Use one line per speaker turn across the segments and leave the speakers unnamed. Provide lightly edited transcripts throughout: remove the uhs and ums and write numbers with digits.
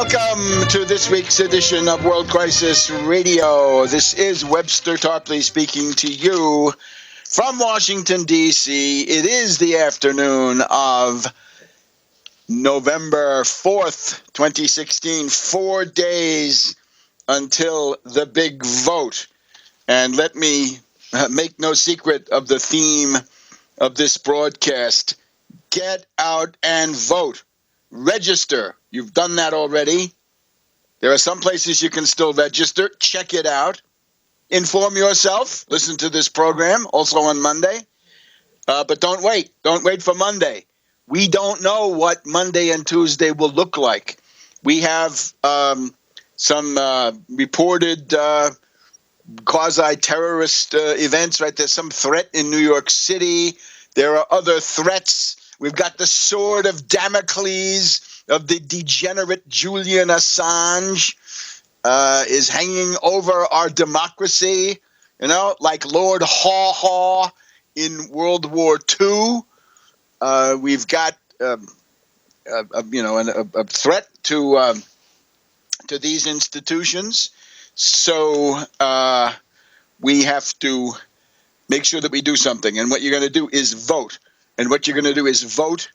Welcome to this week's edition of World Crisis Radio. This is Webster Tarpley speaking to you from Washington, D.C. It is the afternoon of November 4th, 2016, 4 days until the big vote. And let me make no secret of the theme of this broadcast. Get out and vote. Register. You've done that already. There are some places you can still register. Check it out. Inform yourself. Listen to this program also on Monday. But don't wait. Don't wait for Monday. We don't know what Monday and Tuesday will look like. We have some reported quasi-terrorist events, right? There's some threat in New York City. There are other threats. We've got the sword of Damocles of the degenerate Julian Assange is hanging over our democracy, like Lord Haw Haw in World War II. We've got a threat to these institutions. So we have to make sure that we do something. And what you're going to do is vote. And what you're going to do is vote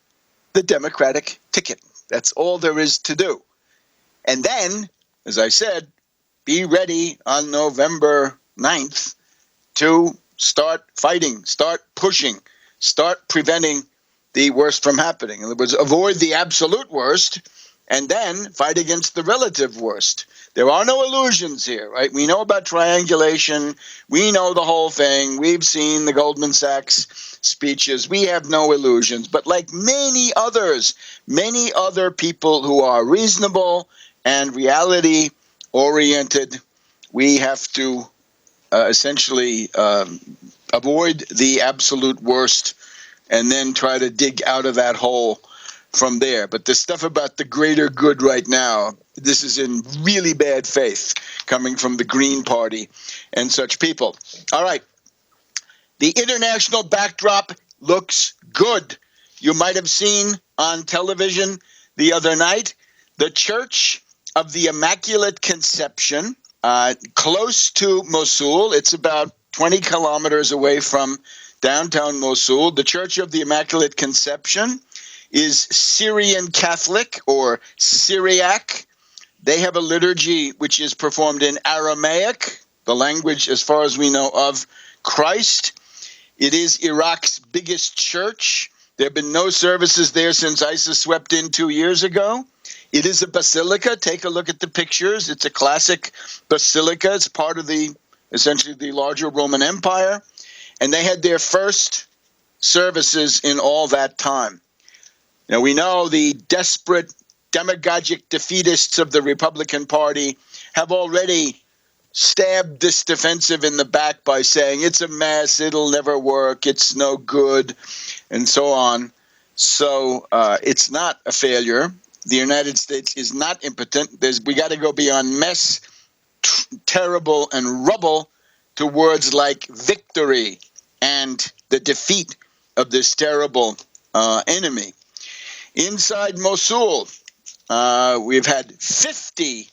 the Democratic ticket. That's all there is to do. And then, as I said, be ready on November 9th to start fighting, start pushing, start preventing the worst from happening. In other words, avoid the absolute worst and then fight against the relative worst. There are no illusions here, right? We know about triangulation. We know the whole thing. We've seen the Goldman Sachs speeches. We have no illusions. But like many others, many other people who are reasonable and reality-oriented, we have to essentially avoid the absolute worst and then try to dig out of that hole from there. But the stuff about the greater good right now, this is in really bad faith coming from the Green Party and such people. All right. The international backdrop looks good. You might have seen on television the other night the Church of the Immaculate Conception, close to Mosul. It's about 20 kilometers away from downtown Mosul. The Church of the Immaculate Conception is Syrian Catholic or Syriac. They have a liturgy which is performed in Aramaic, the language, as far as we know, of Christ. It is Iraq's biggest church. There have been no services there since ISIS swept in 2 years ago. It is a basilica. Take a look at the pictures. It's a classic basilica. It's part of essentially the larger Roman Empire. And they had their first services in all that time. Now, we know the desperate demagogic defeatists of the Republican Party have already stabbed this defensive in the back by saying it's a mess, it'll never work, it's no good, and so on. So it's not a failure. The United States is not impotent. We got to go beyond mess, terrible, and rubble to words like victory and the defeat of this terrible enemy. Inside Mosul, we've had 50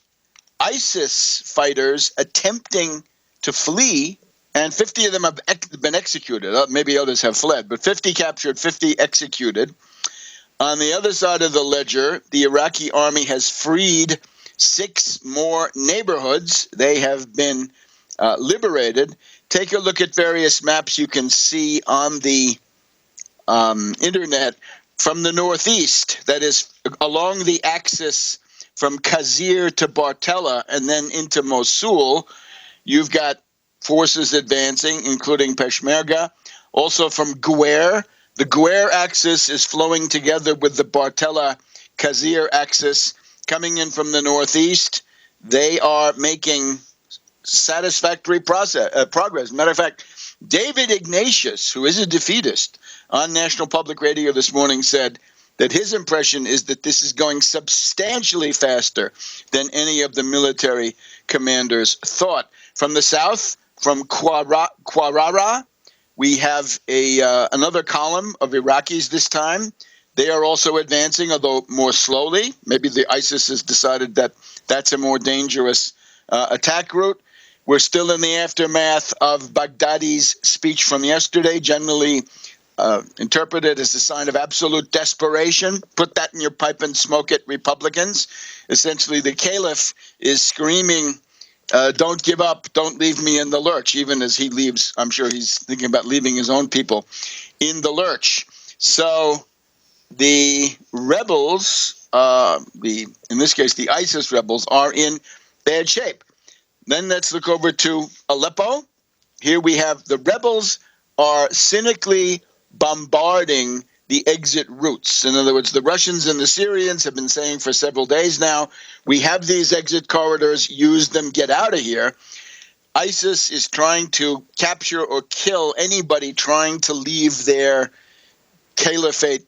ISIS fighters attempting to flee, and 50 of them have been executed. Maybe others have fled, but 50 captured, 50 executed. On the other side of the ledger, the Iraqi army has freed 6 more neighborhoods. They have been liberated. Take a look at various maps you can see on the internet from the northeast, that is along the axis from Qasir to Bartella and then into Mosul. You've got forces advancing, including Peshmerga. Also from Guer. The Guer axis is flowing together with the Bartella-Qasir axis coming in from the northeast. They are making satisfactory progress. Matter of fact, David Ignatius, who is a defeatist, on National Public Radio this morning said that his impression is that this is going substantially faster than any of the military commanders thought. From the south, from Qarara, we have another column of Iraqis this time. They are also advancing, although more slowly. Maybe the ISIS has decided that that's a more dangerous attack route. We're still in the aftermath of Baghdadi's speech from yesterday, generally interpreted as a sign of absolute desperation. Put that in your pipe and smoke it, Republicans. Essentially, the caliph is screaming, don't give up, don't leave me in the lurch, even as he leaves. I'm sure he's thinking about leaving his own people in the lurch. So the rebels, in this case, the ISIS rebels, are in bad shape. Then let's look over to Aleppo. Here we have the rebels are cynically bombarding the exit routes. In other words, the Russians and the Syrians have been saying for several days now, we have these exit corridors, use them, get out of here. ISIS is trying to capture or kill anybody trying to leave their caliphate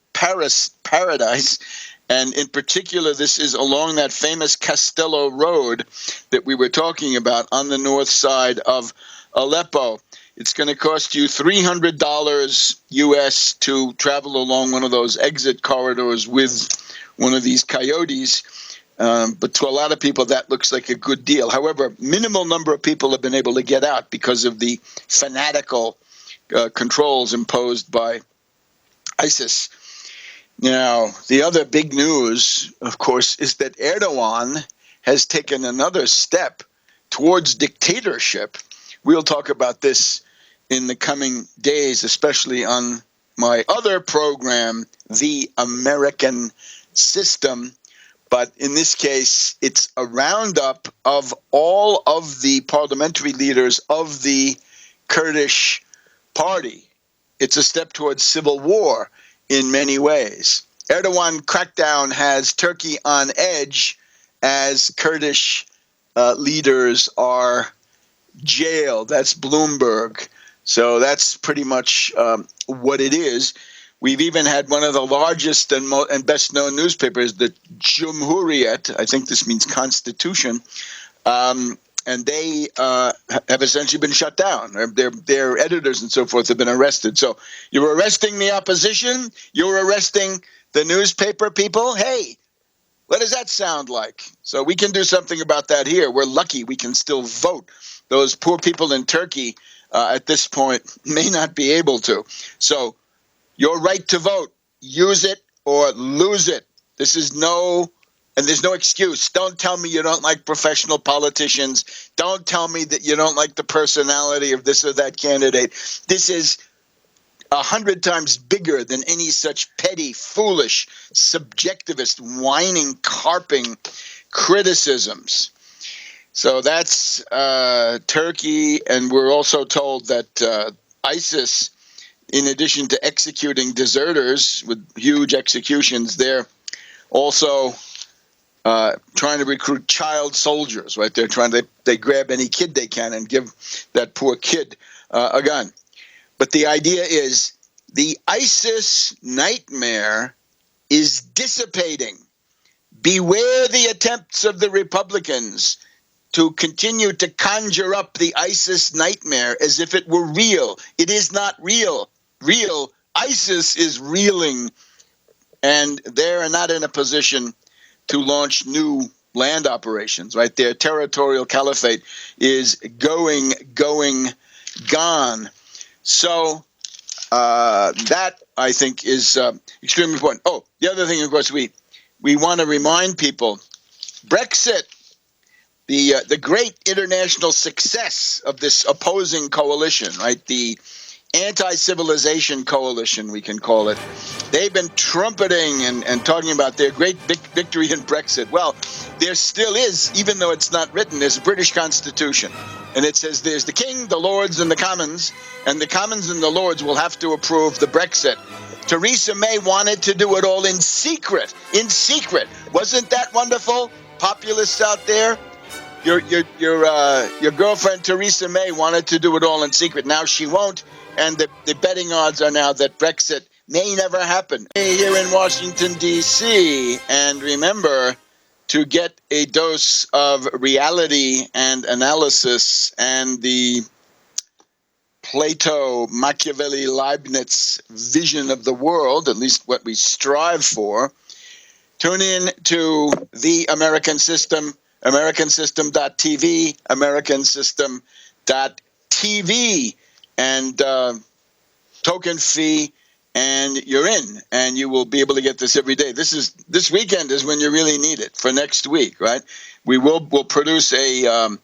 paradise. And in particular, this is along that famous Castello Road that we were talking about on the north side of Aleppo. It's going to cost you $300 US to travel along one of those exit corridors with one of these coyotes. But to a lot of people, that looks like a good deal. However, minimal number of people have been able to get out because of the fanatical controls imposed by ISIS. Now, the other big news, of course, is that Erdogan has taken another step towards dictatorship. We'll talk about this in the coming days, especially on my other program, The American System. But in this case, it's a roundup of all of the parliamentary leaders of the Kurdish party. It's a step towards civil war in many ways. Erdogan crackdown has Turkey on edge as Kurdish leaders are jailed. That's Bloomberg. So that's pretty much what it is. We've even had one of the largest and best known newspapers, the Cumhuriyet, I think this means Constitution, and they have essentially been shut down. Their editors and so forth have been arrested. So you're arresting the opposition, you're arresting the newspaper people. Hey, what does that sound like? So we can do something about that here. We're lucky we can still vote. Those poor people in Turkey at this point may not be able to. So your right to vote, use it or lose it. There's no excuse. Don't tell me you don't like professional politicians. Don't tell me that you don't like the personality of this or that candidate. This is 100 times bigger than any such petty, foolish, subjectivist, whining, carping criticisms. So that's Turkey, and we're also told that ISIS, in addition to executing deserters with huge executions, they're also trying to recruit child soldiers, right? They grab any kid they can and give that poor kid a gun. But the idea is the ISIS nightmare is dissipating. Beware the attempts of the Republicans to continue to conjure up the ISIS nightmare as if it were real. It is not real. ISIS is reeling, and they're not in a position to launch new land operations, right? Their territorial caliphate is gone. So that, I think, is extremely important. Oh, the other thing, of course, we want to remind people, Brexit, the great international success of this opposing coalition, right? The anti-civilization coalition, we can call it. They've been trumpeting and talking about their great victory in Brexit. Well, there still is, even though it's not written, there's a British Constitution. And it says there's the King, the Lords, and the Commons. And the Commons and the Lords will have to approve the Brexit. Theresa May wanted to do it all in secret. In secret. Wasn't that wonderful? Populists out there? Your girlfriend Theresa May wanted to do it all in secret. Now she won't. And the betting odds are now that Brexit may never happen. Here in Washington, D.C. And remember to get a dose of reality and analysis and the Plato, Machiavelli, Leibniz vision of the world, at least what we strive for, tune in to the American System, americansystem.tv, americansystem.tv, and token fee, and you're in, and you will be able to get this every day. This weekend is when you really need it for next week, right? We'll produce a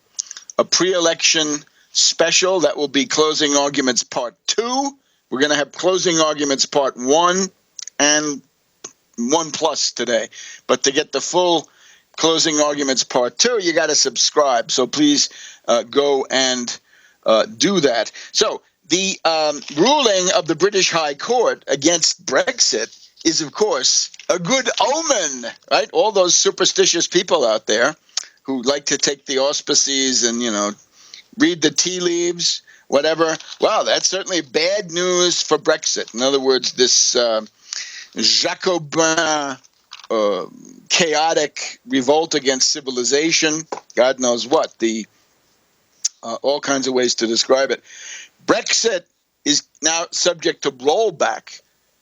pre-election special that will be Closing Arguments Part 2. We're going to have Closing Arguments Part 1 and 1 plus today. But to get the full Closing Arguments Part 2, you got to subscribe. So please go and do that. So the ruling of the British High Court against Brexit is, of course, a good omen, right? All those superstitious people out there who like to take the auspices and, read the tea leaves, whatever. Wow, that's certainly bad news for Brexit. In other words, this Jacobin chaotic revolt against civilization, God knows what, all kinds of ways to describe it. Brexit is now subject to rollback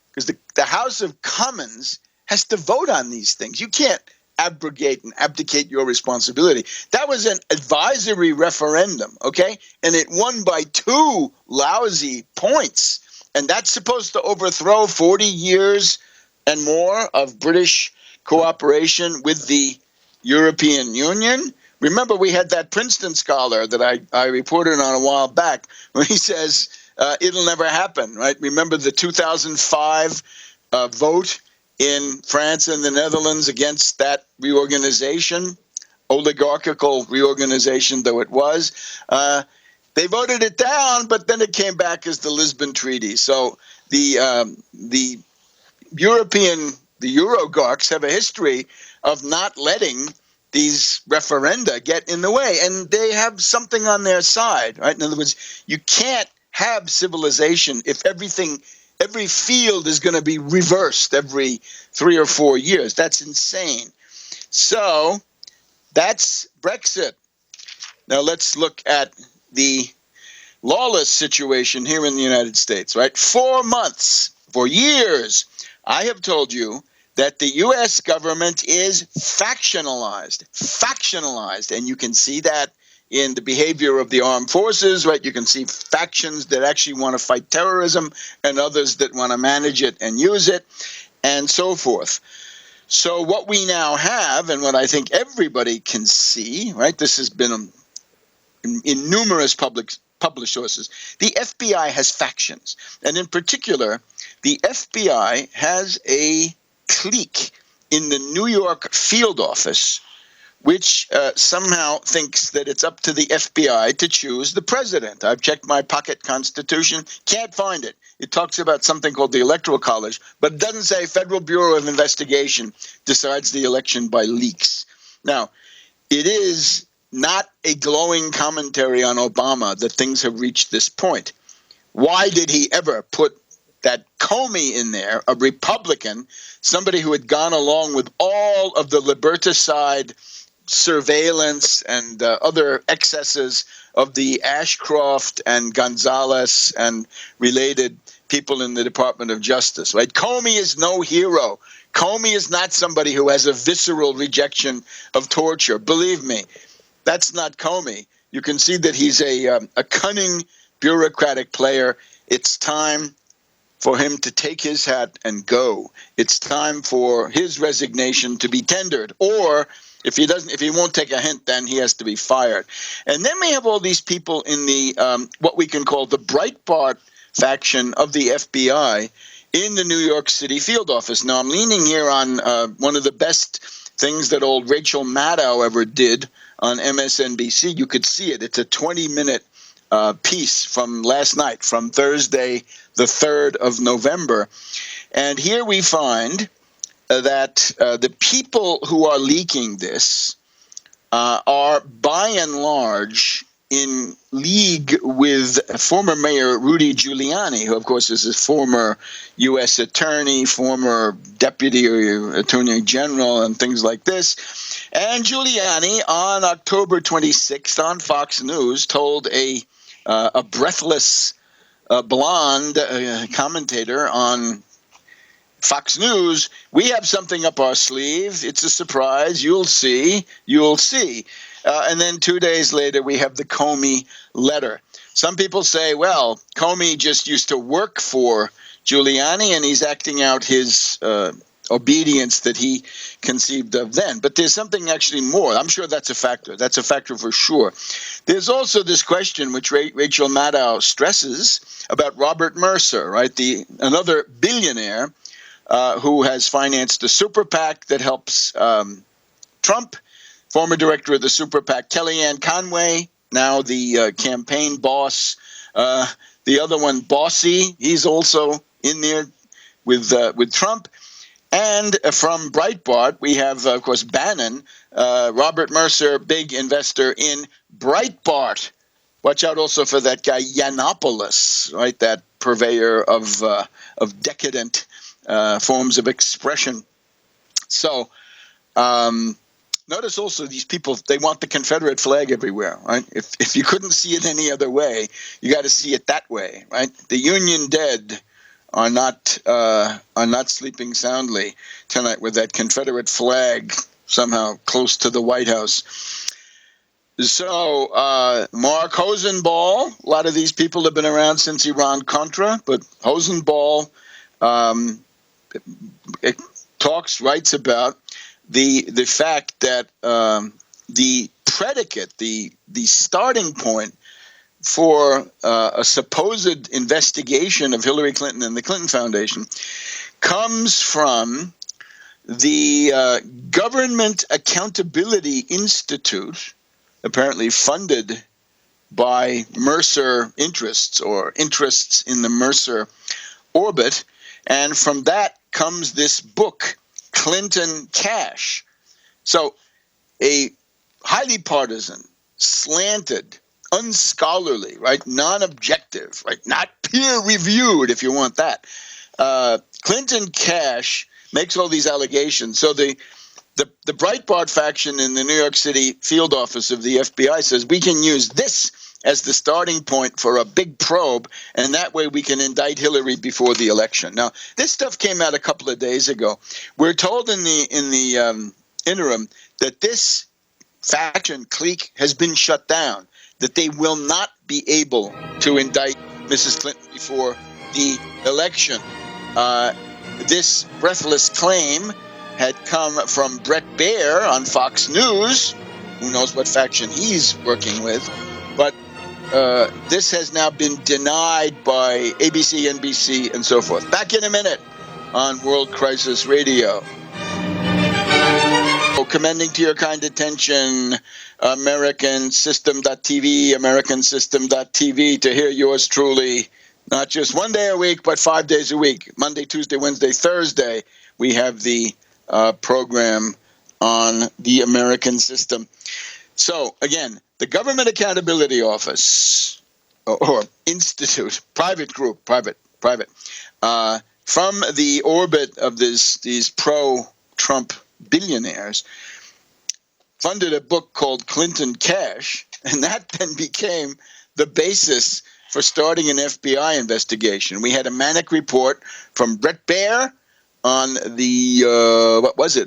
because the House of Commons has to vote on these things. You can't abrogate and abdicate your responsibility. That was an advisory referendum, okay? And it won by 2 lousy points. And that's supposed to overthrow 40 years and more of British cooperation with the European Union. Remember, we had that Princeton scholar that I reported on a while back when he says it'll never happen, right? Remember the 2005 vote in France and the Netherlands against that reorganization, oligarchical reorganization though it was. They voted it down, but then it came back as the Lisbon Treaty. So the Eurogarchs have a history of not letting these referenda get in the way, and they have something on their side, right? In other words, you can't have civilization if every field is going to be reversed every 3 or 4 years. That's insane. So that's Brexit. Now let's look at the lawless situation here in the United States, right? 4 months, for years, I have told you that the U.S. government is factionalized, and you can see that in the behavior of the armed forces, right? You can see factions that actually want to fight terrorism and others that want to manage it and use it, and so forth. So what we now have, and what I think everybody can see, right? This has been in numerous published sources. The FBI has factions, and in particular, the FBI has a clique in the New York field office, which somehow thinks that it's up to the FBI to choose the president. I've checked my pocket constitution, can't find it. It talks about something called the Electoral College, but it doesn't say Federal Bureau of Investigation decides the election by leaks. Now, it is not a glowing commentary on Obama that things have reached this point. Why did he ever put that Comey in there, a Republican, somebody who had gone along with all of the liberticide surveillance and other excesses of the Ashcroft and Gonzalez and related people in the Department of Justice, right? Comey is no hero. Comey is not somebody who has a visceral rejection of torture. Believe me, that's not Comey. You can see that he's a cunning bureaucratic player. It's time for him to take his hat and go. It's time for his resignation to be tendered, or if he won't take a hint, then he has to be fired. And then we have all these people in the what we can call the Breitbart faction of the FBI in the New York City field office. Now, I'm leaning here on one of the best things that old Rachel Maddow ever did on MSNBC. You could see it. It's a 20-minute piece from last night, from Thursday, the 3rd of November. And here we find that the people who are leaking this are, by and large, in league with former Mayor Rudy Giuliani, who, of course, is a former U.S. attorney, former deputy attorney general, and things like this. And Giuliani, on October 26th on Fox News, told a breathless blonde commentator on Fox News, we have something up our sleeve. It's a surprise. You'll see. You'll see. And then 2 days later, we have the Comey letter. Some people say, well, Comey just used to work for Giuliani, and he's acting out his obedience that he conceived of then. But there's something actually more. I'm sure that's a factor. That's a factor for sure. There's also this question, which Rachel Maddow stresses, about Robert Mercer, right? Another billionaire who has financed a super PAC that helps Trump, former director of the super PAC, Kellyanne Conway, now the campaign boss. The other one, Bossy, he's also in there with Trump. And from Breitbart, we have, of course, Bannon, Robert Mercer, big investor in Breitbart. Watch out also for that guy Yiannopoulos, right? That purveyor of decadent forms of expression. So notice also these people, they want the Confederate flag everywhere, right? If you couldn't see it any other way, you got to see it that way, right? The Union dead are not sleeping soundly tonight with that Confederate flag somehow close to the White House. So Mark Hosenball, a lot of these people have been around since Iran-Contra, but Hosenball writes about the fact that the predicate, the starting point for a supposed investigation of Hillary Clinton and the Clinton Foundation comes from the Government Accountability Institute, apparently funded by Mercer interests or interests in the Mercer orbit. And from that comes this book, Clinton Cash. So a highly partisan, slanted, unscholarly, right, non-objective, right, not peer-reviewed, if you want that. Clinton Cash makes all these allegations. So the Breitbart faction in the New York City field office of the FBI says we can use this as the starting point for a big probe, and that way we can indict Hillary before the election. Now, this stuff came out a couple of days ago. We're told in the interim that this faction clique has been shut down, that they will not be able to indict Mrs. Clinton before the election. This breathless claim had come from Bret Baier on Fox News. Who knows what faction he's working with? But this has now been denied by ABC, NBC, and so forth. Back in a minute on World Crisis Radio. Commending to your kind attention, AmericanSystem.tv, AmericanSystem.tv, to hear yours truly, not just one day a week, but 5 days a week. Monday, Tuesday, Wednesday, Thursday, we have the program on the American System. So, again, the Government Accountability Office, or Institute, private group, private, from the orbit of these pro-Trump billionaires, funded a book called Clinton Cash, and that then became the basis for starting an FBI investigation. We had a manic report from Bret Baier on the,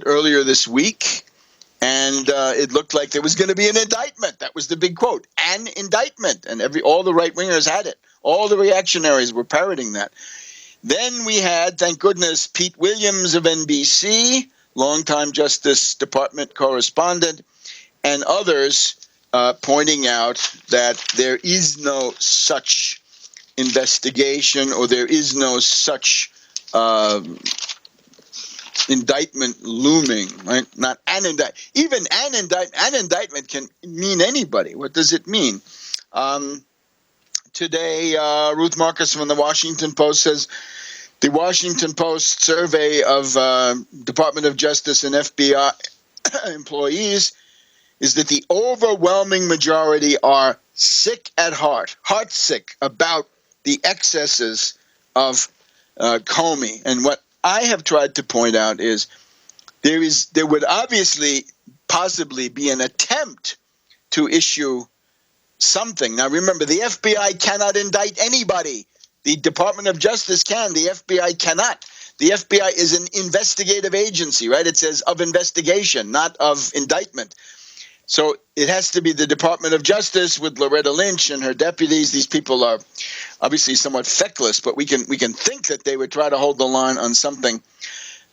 earlier this week, and it looked like there was going to be an indictment. That was the big quote, an indictment, and all the right-wingers had it. All the reactionaries were parroting that. Then we had, thank goodness, Pete Williams of NBC, longtime Justice Department correspondent, and others pointing out that there is no such investigation, or there is no such indictment looming, right? Not an indictment. Even an indictment can mean anybody. What does it mean? Today, Ruth Marcus from the Washington Post says, the Washington Post survey of Department of Justice and FBI employees is that the overwhelming majority are sick at heart sick about the excesses of Comey. And what I have tried to point out is there would obviously possibly be an attempt to issue something. Now remember, the FBI cannot indict anybody. The Department of Justice can. The FBI cannot. The FBI is an investigative agency, right? It says of investigation, not of indictment. So it has to be the Department of Justice with Loretta Lynch and her deputies. These people are obviously somewhat feckless, but we can think that they would try to hold the line on something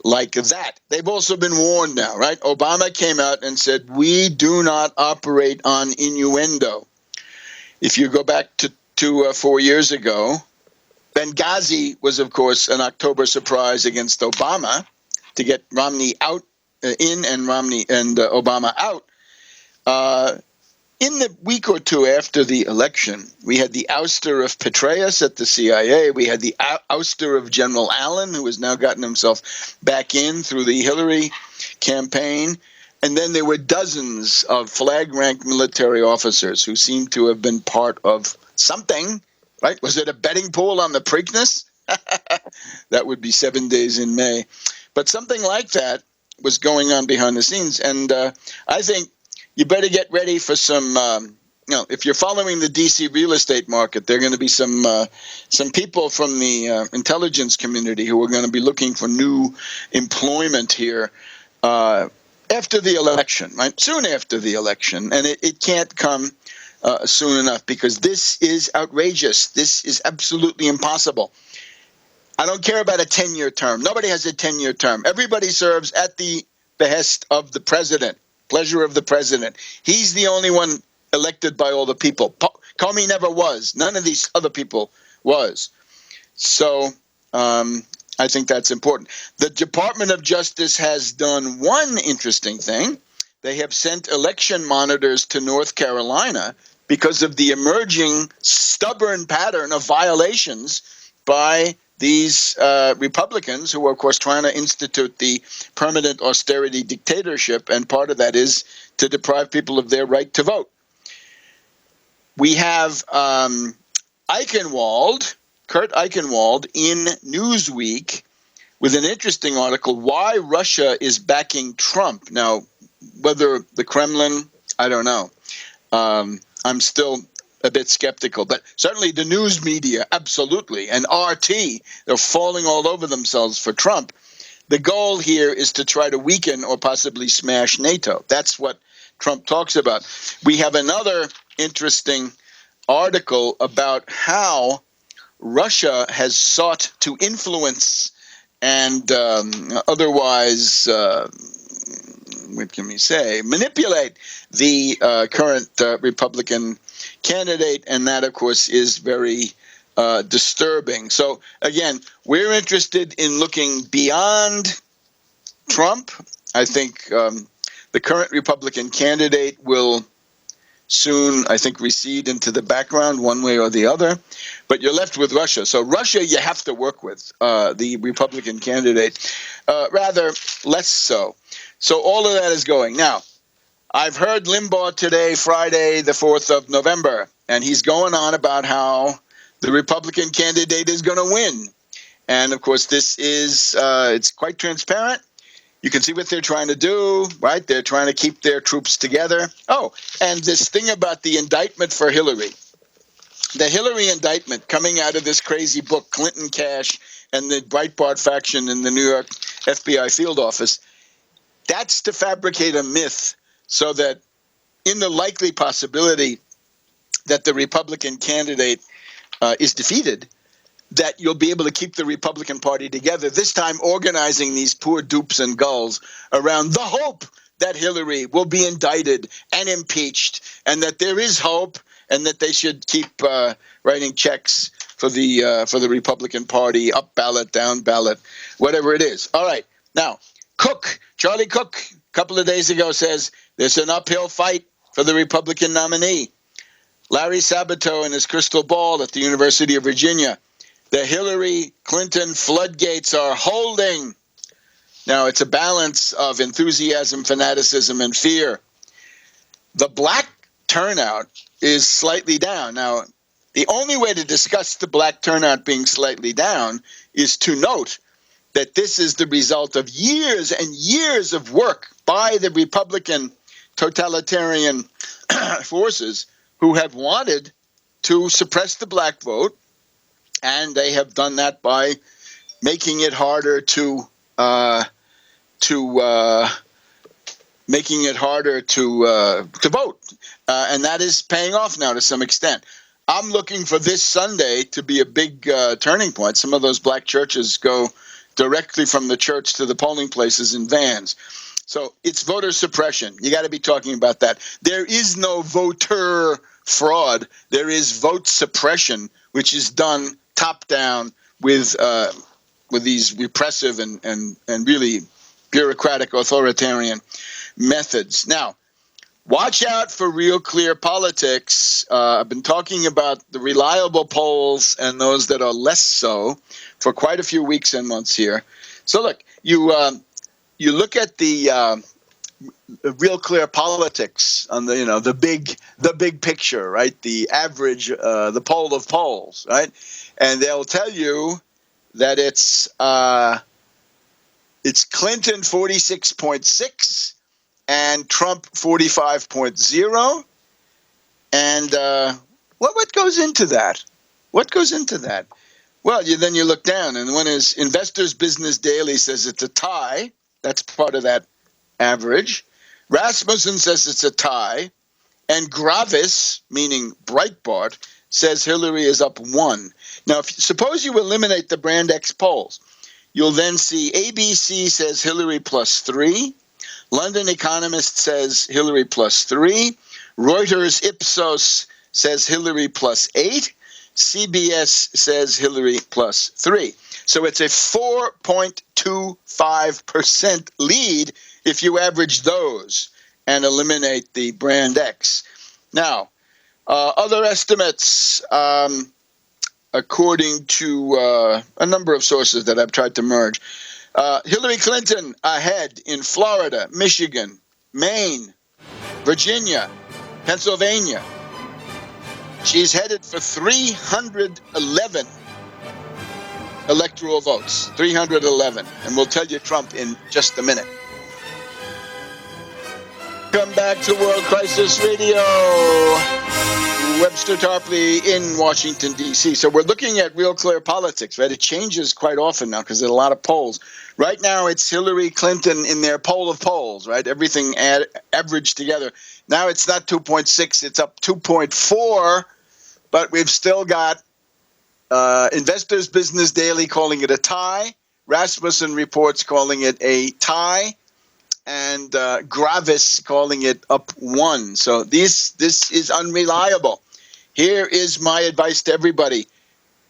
like that. They've also been warned now, right? Obama came out and said, we do not operate on innuendo. If you go back to 4 years ago, Benghazi was, of course, an October surprise against Obama to get Romney out in and Obama out. In the week or two after the election, we had the ouster of Petraeus at the CIA. We had the ouster of General Allen, who has now gotten himself back in through the Hillary campaign. And then there were dozens of flag-rank military officers who seemed to have been part of something. Right? Was it a betting pool on the Preakness? That would be 7 days in May. But something like that was going on behind the scenes. And I think you better get ready for some, if you're following the D.C. real estate market, there are going to be some people from the intelligence community who are going to be looking for new employment here after the election, right? Soon after the election. And it can't come soon enough, because this is outrageous. This is absolutely impossible. I don't care about a 10-year term. Nobody has a 10-year term. Everybody serves at the behest of the president, pleasure of the president. He's the only one elected by all the people. Comey never was. None of these other people was. So I think that's important. The Department of Justice has done one interesting thing. They have sent election monitors to North Carolina because of the emerging stubborn pattern of violations by these Republicans who are, of course, trying to institute the permanent austerity dictatorship, and part of that is to deprive people of their right to vote. We have Kurt Eichenwald, in Newsweek with an interesting article, Why Russia is Backing Trump. Now, whether the Kremlin, I don't know. I'm still a bit skeptical, but certainly the news media, absolutely, and RT, they're falling all over themselves for Trump. The goal here is to try to weaken or possibly smash NATO. That's what Trump talks about. We have another interesting article about how Russia has sought to influence and otherwise what can we say, manipulate the current Republican candidate, and that, of course, is very disturbing. So, again, we're interested in looking beyond Trump. I think the current Republican candidate will soon, I think, recede into the background one way or the other. But you're left with Russia. So Russia you have to work with, the Republican candidate, rather less so. So all of that is going. Now, I've heard Limbaugh today, Friday, the 4th of November, and he's going on about how the Republican candidate is going to win. And, of course, this is it's quite transparent. You can see what they're trying to do, right? They're trying to keep their troops together. Oh, and this thing about the indictment for Hillary. The Hillary indictment coming out of this crazy book, Clinton Cash and the Breitbart faction in the New York FBI field office, that's to fabricate a myth so that in the likely possibility that the Republican candidate is defeated, that you'll be able to keep the Republican Party together, this time organizing these poor dupes and gulls around the hope that Hillary will be indicted and impeached, and that there is hope, and that they should keep writing checks for the Republican Party, up ballot, down ballot, whatever it is. All right. Now, Charlie Cook, a couple of days ago says there's an uphill fight for the Republican nominee. Larry Sabato in his crystal ball at the University of Virginia. The Hillary Clinton floodgates are holding. Now, it's a balance of enthusiasm, fanaticism, and fear. The black turnout is slightly down. Now, the only way to discuss the black turnout being slightly down is to note that this is the result of years and years of work by the Republican totalitarian forces who have wanted to suppress the black vote And they have done that by making it harder to uh, to vote, and that is paying off now to some extent. I'm looking for this Sunday to be a big turning point. Some of those black churches go directly from the church to the polling places in vans. So it's voter suppression. You got to be talking about that. There is no voter fraud. There is vote suppression, which is done top down with these repressive and really bureaucratic authoritarian methods. Now, watch out for real clear politics. I've been talking about the reliable polls and those that are less so for quite a few weeks and months here. So look, you look at the real clear politics on the the big picture, right? The average, the poll of polls, right? And they'll tell you that it's Clinton 46.6 and Trump 45.0. And what goes into that? What goes into that? Well, then you look down, and one is Investors Business Daily says it's a tie. That's part of that average. Rasmussen says it's a tie. And Gravis, meaning Breitbart, says Hillary is up 1. Now, suppose you eliminate the Brand X polls, you'll then see ABC says Hillary +3. London Economist says Hillary +3. Reuters Ipsos says Hillary +8. CBS says Hillary +3. So it's a 4.25% lead if you average those and eliminate the Brand X. Now, other estimates, according to a number of sources that I've tried to merge, Hillary Clinton ahead in Florida, Michigan, Maine, Virginia, Pennsylvania. She's headed for 311 electoral votes, 311. And we'll tell you Trump in just a minute. Come back to World Crisis Radio. Webster Tarpley in Washington, D.C. So we're looking at real clear politics, right? It changes quite often now because there are a lot of polls. Right now, it's Hillary Clinton in their poll of polls, right? Everything averaged together. Now it's not 2.6, it's up 2.4, but we've still got Investors Business Daily calling it a tie, Rasmussen Reports calling it a tie, and Gravis calling it up 1. So this is unreliable. Here is my advice to everybody.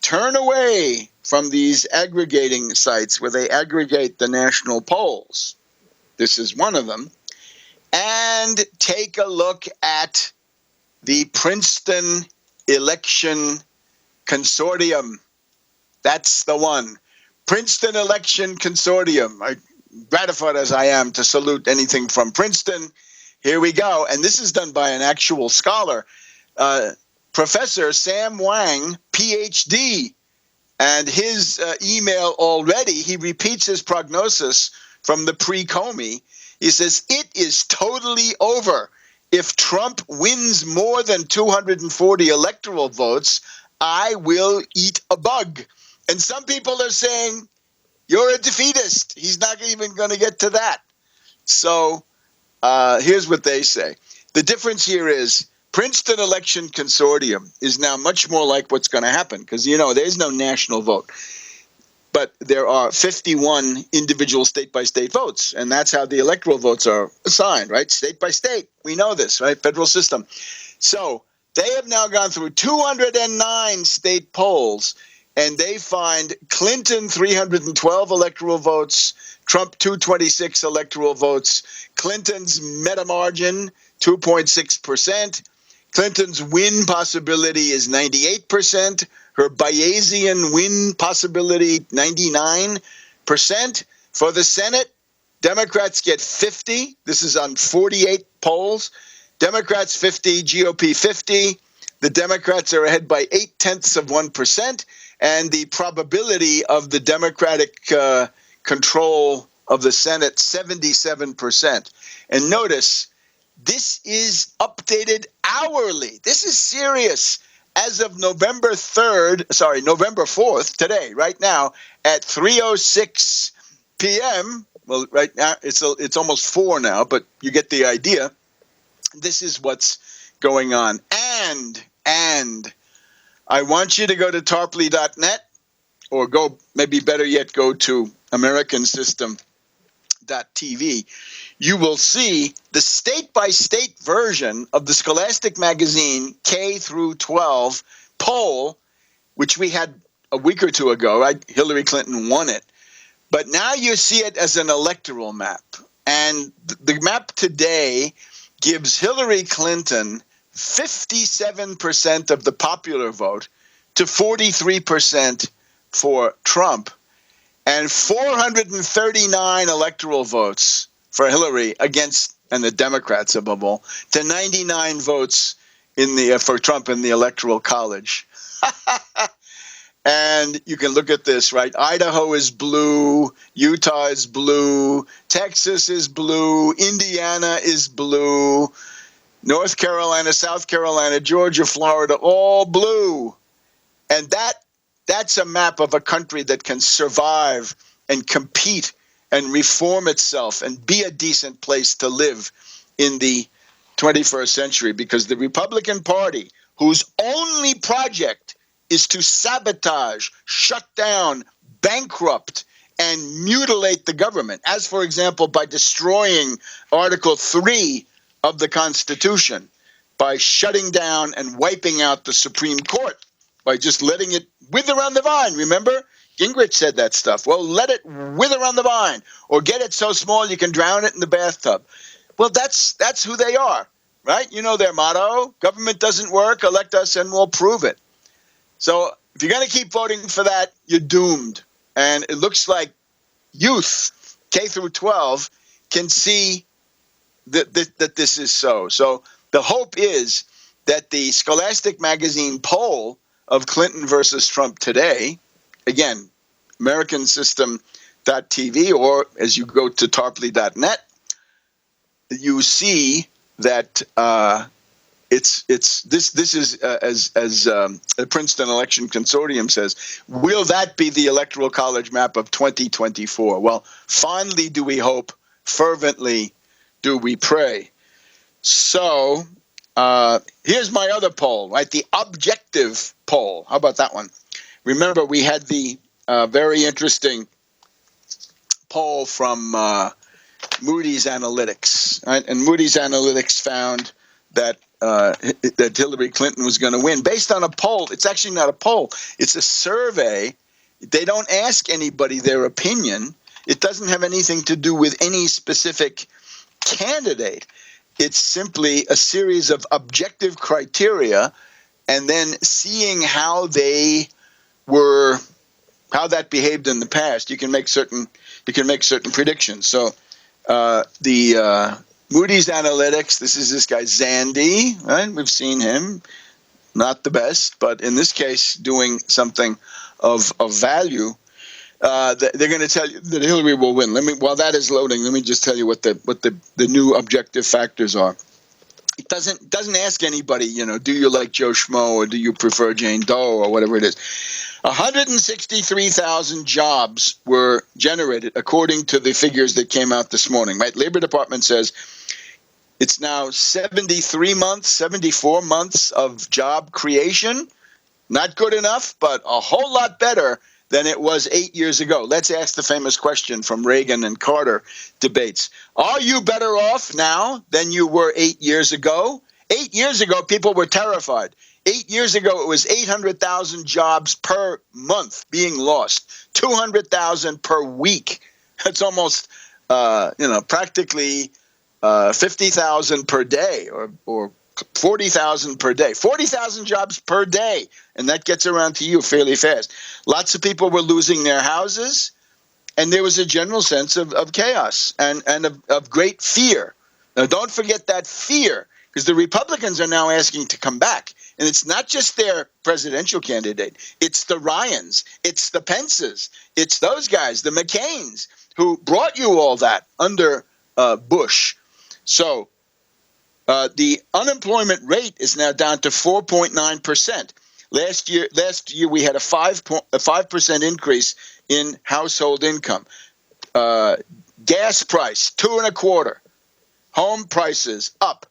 Turn away from these aggregating sites where they aggregate the national polls. This is one of them. And take a look at the Princeton Election Consortium. That's the one. Princeton Election Consortium. Gratified as I am to salute anything from Princeton. Here we go. And this is done by an actual scholar, Professor Sam Wang, PhD. And his email already, he repeats his prognosis from the pre-Comey. He says, it is totally over. If Trump wins more than 240 electoral votes, I will eat a bug. And some people are saying, you're a defeatist. He's not even going to get to that. So here's what they say. The difference here is Princeton Election Consortium is now much more like what's going to happen because, there's no national vote. But there are 51 individual state-by-state votes, and that's how the electoral votes are assigned, right? State by state. We know this, right? Federal system. So they have now gone through 209 state polls, and they find Clinton 312 electoral votes, Trump 226 electoral votes, Clinton's meta margin 2.6%, Clinton's win possibility is 98%, her Bayesian win possibility 99%. For the Senate, Democrats get 50. This is on 48 polls. Democrats 50, GOP 50. The Democrats are ahead by 0.8%, and the probability of the Democratic control of the Senate 77%. And notice, this is updated hourly. This is serious. as of November 4th, today, right now, at 3:06 p.m., well, right now, it's almost 4 now, but you get the idea. This is what's going on. And I want you to go to tarpley.net, or maybe better yet, go to americansystem.tv. You will see the state-by-state version of the Scholastic Magazine K through 12 poll, which we had a week or two ago, right? Hillary Clinton won it. But now you see it as an electoral map. And the map today gives Hillary Clinton 57% of the popular vote to 43% for Trump, and 439 electoral votes for Hillary and the Democrats above all, to 99 votes for Trump in the Electoral College. And you can look at this, right? Idaho is blue, Utah is blue, Texas is blue, Indiana is blue, North Carolina, South Carolina, Georgia, Florida, all blue. And that's a map of a country that can survive and compete and reform itself and be a decent place to live in the 21st century, because the Republican Party, whose only project is to sabotage, shut down, bankrupt, and mutilate the government, as, for example, by destroying Article 3 of the Constitution, by shutting down and wiping out the Supreme Court, by just letting it wither on the vine. Remember? Gingrich said that stuff. Well, let it wither on the vine, or get it so small you can drown it in the bathtub. Well, that's who they are, right? You know their motto: government doesn't work, elect us and we'll prove it. So if you're going to keep voting for that, you're doomed. And it looks like youth, K through 12, can see that this is so. So the hope is that the Scholastic Magazine poll of Clinton versus Trump today, again, americansystem.tv, or as you go to tarpley.net, you see that this is as the Princeton Election Consortium says, will that be the Electoral College map of 2024? Well, fondly do we hope, fervently do we pray. So here's my other poll, right? The objective poll. How about that one? Remember, we had the very interesting poll from Moody's Analytics, right? And Moody's Analytics found that Hillary Clinton was going to win based on a poll. It's actually not a poll. It's a survey. They don't ask anybody their opinion. It doesn't have anything to do with any specific candidate. It's simply a series of objective criteria, and then seeing how that behaved in the past. You can make certain predictions. So the Moody's Analytics, this is this guy Zandy, right? We've seen him, not the best, but in this case doing something of value. They're going to tell you that Hillary will win. While that is loading, let me just tell you what the new objective factors are. It doesn't ask anybody, do you like Joe Schmo, or do you prefer Jane Doe, or whatever it is. 163,000 jobs were generated according to the figures that came out this morning. Right? Labor Department says it's now 74 months of job creation. Not good enough, but a whole lot better than it was 8 years ago. Let's ask the famous question from Reagan and Carter debates. Are you better off now than you were 8 years ago? 8 years ago, people were terrified. 8 years ago, it was 800,000 jobs per month being lost, 200,000 per week. That's almost, practically 50,000 per day, or 40,000 per day, 40,000 jobs per day. And that gets around to you fairly fast. Lots of people were losing their houses, and there was a general sense of chaos and of great fear. Now, don't forget that fear, because the Republicans are now asking to come back. And it's not just their presidential candidate. It's the Ryans. It's the Pences. It's those guys, the McCains, who brought you all that under Bush. So the unemployment rate is now down to 4.9%. Last year we had a 5% increase in household income. Gas price 2.25. Home prices up.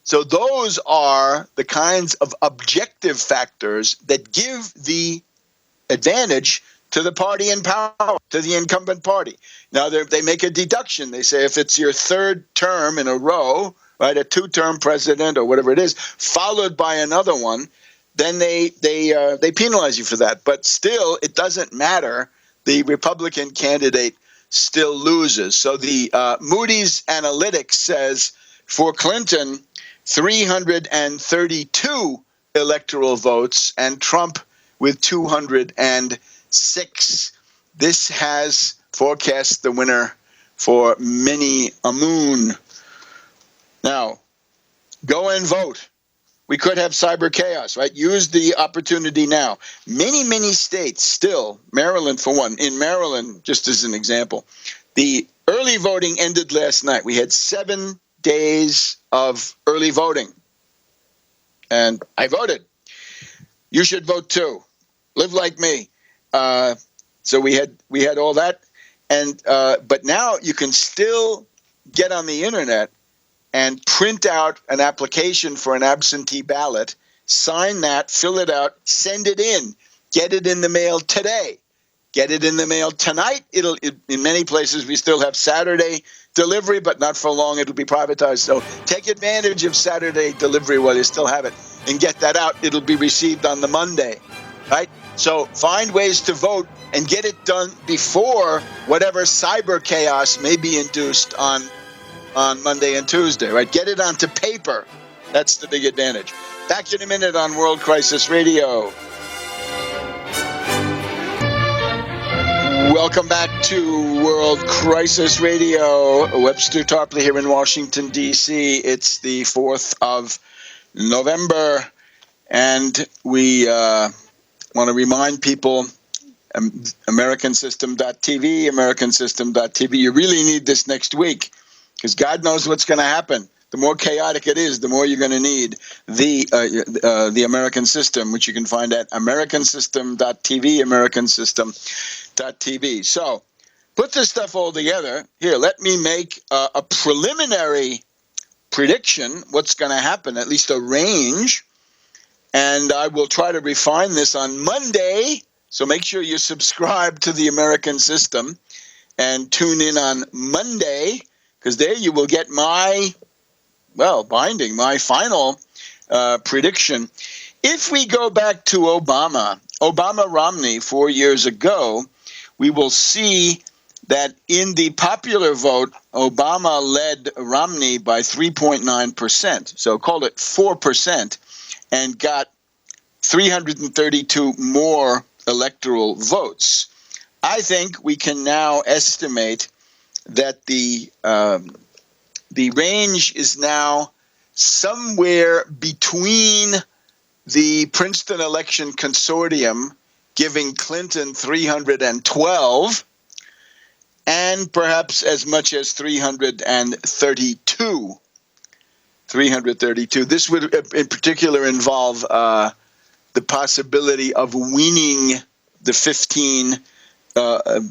So those are the kinds of objective factors that give the advantage to the party in power, to the incumbent party. Now they make a deduction. They say if it's your third term in a row, right, a two-term president or whatever it is, followed by another one, then they penalize you for that. But still, it doesn't matter. The Republican candidate still loses. So the Moody's Analytics says for Clinton, 332 electoral votes, and Trump with 206. This has forecast the winner for many a moon. Now, go and vote. We could have cyber chaos, right? Use the opportunity now. Many states still, Maryland for one, in Maryland, just as an example, the early voting ended last night. We had 7 days of early voting. And I voted. You should vote too. Live like me. So we had all that, and but now you can still get on the internet and print out an application for an absentee ballot, sign that, fill it out, send it in, get it in the mail today, get it in the mail tonight. In many places we still have Saturday delivery, but not for long. It'll be privatized. So take advantage of Saturday delivery while you still have it and get that out. It'll be received on the Monday, right? So find ways to vote and get it done before whatever cyber chaos may be induced on Monday and Tuesday, right? Get it onto paper. That's the big advantage. Back in a minute on World Crisis Radio. Welcome back to World Crisis Radio. Webster, Tarpley here in Washington, D.C. It's the 4th of November, and we want to remind people, AmericanSystem.tv, AmericanSystem.tv. You really need this next week because God knows what's going to happen. The more chaotic it is, the more you're going to need the American System, which you can find at AmericanSystem.tv, AmericanSystem.tv. So put this stuff all together. Here, let me make a preliminary prediction, what's going to happen, at least a range. And I will try to refine this on Monday. So make sure you subscribe to the American System and tune in on Monday, because there you will get my final prediction. If we go back to Obama-Romney 4 years ago, we will see that in the popular vote, Obama led Romney by 3.9%. So call it 4%. And got 332 more electoral votes. I think we can now estimate that the range is now somewhere between the Princeton Election Consortium giving Clinton 312 and perhaps as much as 332. 332. This would in particular involve the possibility of winning the 15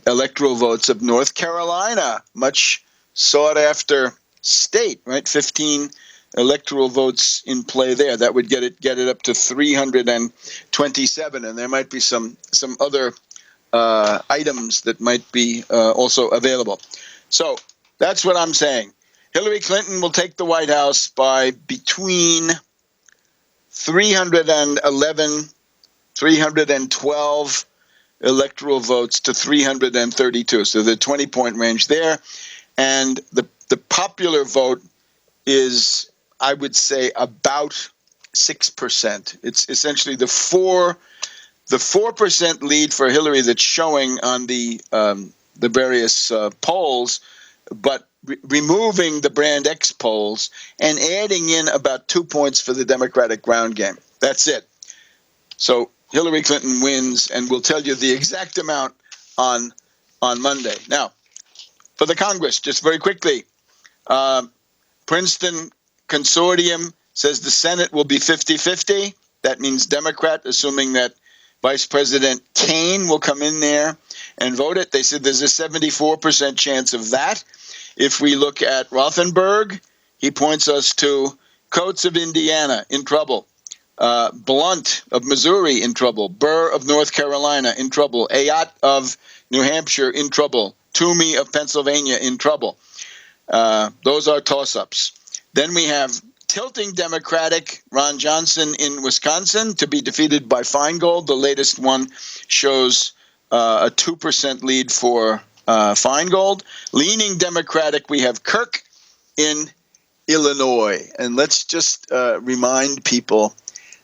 electoral votes of North Carolina, much sought after state, right? 15 electoral votes in play there. That would get it up to 327, and there might be some other items that might be also available. So that's what I'm saying. Hillary Clinton will take the White House by between 312 electoral votes to 332. So the 20-point range there. And the popular vote is, I would say, about 6%. It's essentially the 4% lead for Hillary that's showing on the various polls, but removing the Brand X polls and adding in about 2 points for the Democratic ground game. That's it. So Hillary Clinton wins, and we'll tell you the exact amount on Monday. Now, for the Congress, just very quickly, Princeton Consortium says the Senate will be 50-50. That means Democrat, assuming that Vice President Kaine will come in there and vote it. They said there's a 74% chance of that. If we look at Rothenberg, he points us to Coates of Indiana in trouble, Blunt of Missouri in trouble, Burr of North Carolina in trouble, Ayotte of New Hampshire in trouble, Toomey of Pennsylvania in trouble. Those are toss-ups. Then we have tilting Democratic Ron Johnson in Wisconsin to be defeated by Feingold. The latest one shows a 2% lead for Feingold. Leaning Democratic, we have Kirk in Illinois. And let's just remind people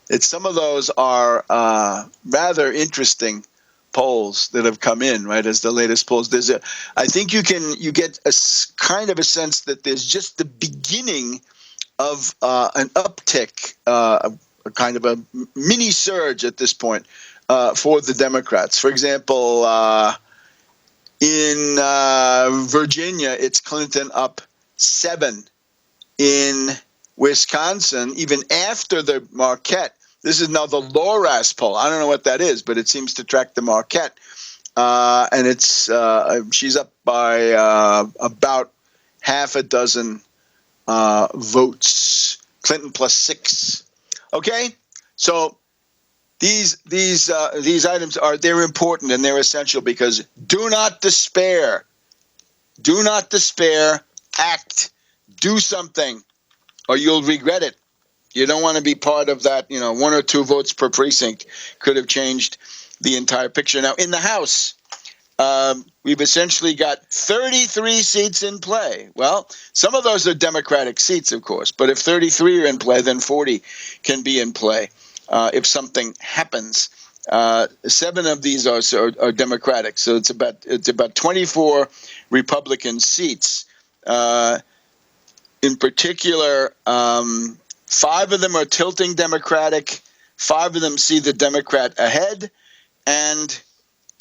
that some of those are rather interesting polls that have come in, right, as the latest polls. I think you get a kind of a sense that there's just the beginning of an uptick, a kind of a mini surge at this point for the Democrats. For example, in Virginia, it's Clinton up 7. In Wisconsin, even after the Marquette, this is now the Loras poll. I don't know what that is, but it seems to track the Marquette. And it's she's up by about half a dozen votes. Clinton plus 6. Okay, so these items they're important and they're essential because do not despair. Do not despair. Act. Do something, or you'll regret it. You don't want to be part of that. 1 or 2 votes per precinct could have changed the entire picture. Now, in the House, we've essentially got 33 seats in play. Well, some of those are Democratic seats, of course, but if 33 are in play, then 40 can be in play if something happens. 7 of these are Democratic, so it's about 24 Republican seats. In particular, 5 of them are tilting Democratic. 5 of them see the Democrat ahead, and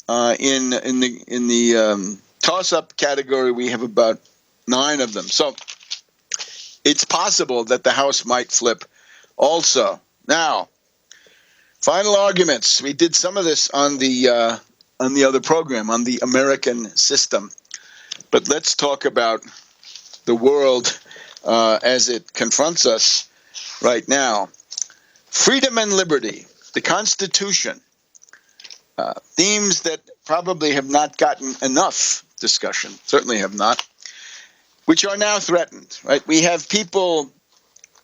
in the toss-up category, we have about 9 of them. So it's possible that the House might flip also. Now, final arguments. We did some of this on the other program, on the American system, but let's talk about the world as it confronts us right now. Freedom and liberty, the Constitution, themes that probably have not gotten enough discussion, certainly have not, which are now threatened, right? We have people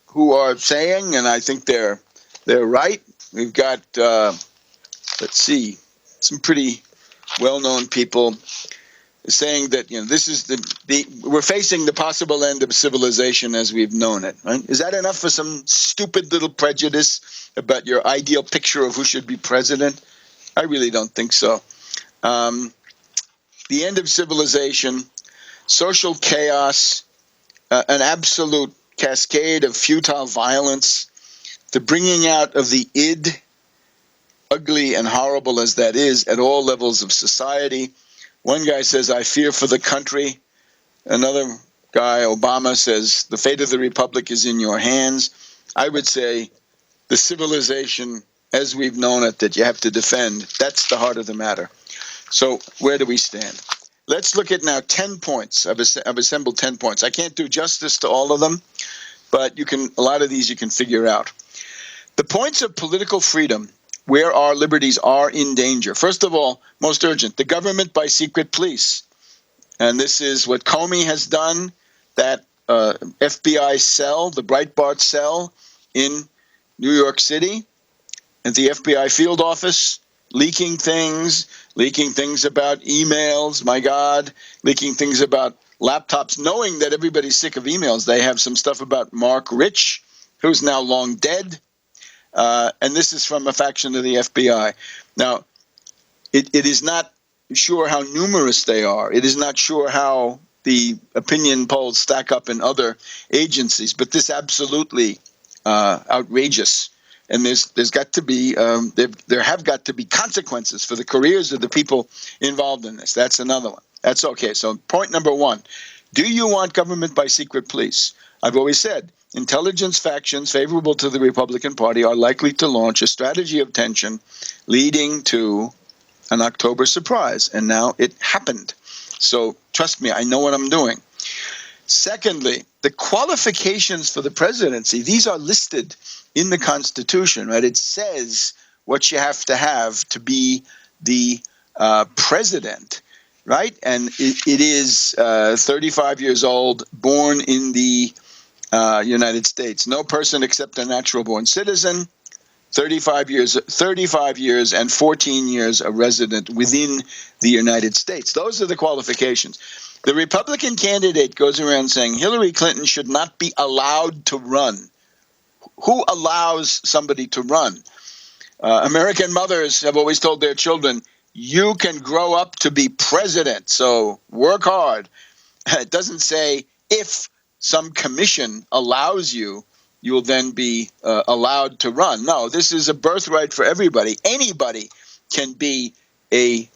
who are saying, and I think they're right. We've got, let's see, some pretty well-known people saying that this is we're facing the possible end of civilization as we've known it. Right? Is that enough for some stupid little prejudice about your ideal picture of who should be president? I really don't think so. The end of civilization, social chaos, an absolute cascade of futile violence, the bringing out of the id, ugly and horrible as that is, at all levels of society. One guy says, I fear for the country. Another guy, Obama, says, the fate of the republic is in your hands. I would say the civilization as we've known it that you have to defend, that's the heart of the matter. So where do we stand? Let's look at now 10 points. I've assembled 10 points. I can't do justice to all of them, but a lot of these you can figure out. The points of political freedom where our liberties are in danger. First of all, most urgent, the government by secret police. And this is what Comey has done, that FBI cell, the Breitbart cell in New York City, at the FBI field office, leaking things about emails, my God, leaking things about laptops, knowing that everybody's sick of emails. They have some stuff about Mark Rich, who's now long dead. And this is from a faction of the FBI. Now, it is not sure how numerous they are. It is not sure how the opinion polls stack up in other agencies, but this absolutely outrageous. And there's got to be there have got to be consequences for the careers of the people involved in this. That's another one. That's okay. So point number one: do you want government by secret police? I've always said intelligence factions favorable to the Republican Party are likely to launch a strategy of tension leading to an October surprise. And now it happened. So trust me, I know what I'm doing. Secondly, the qualifications for the presidency, these are listed in the Constitution, right? It says what you have to be the president, right? And it is 35 years old, born in the United States. No person except a natural born citizen, 35 years and 14 years a resident within the United States. Those are the qualifications. The Republican candidate goes around saying Hillary Clinton should not be allowed to run. Who allows somebody to run? American mothers have always told their children, you can grow up to be president, so work hard. It doesn't say if some commission allows you, you'll then be allowed to run. No, this is a birthright for everybody. Anybody can be a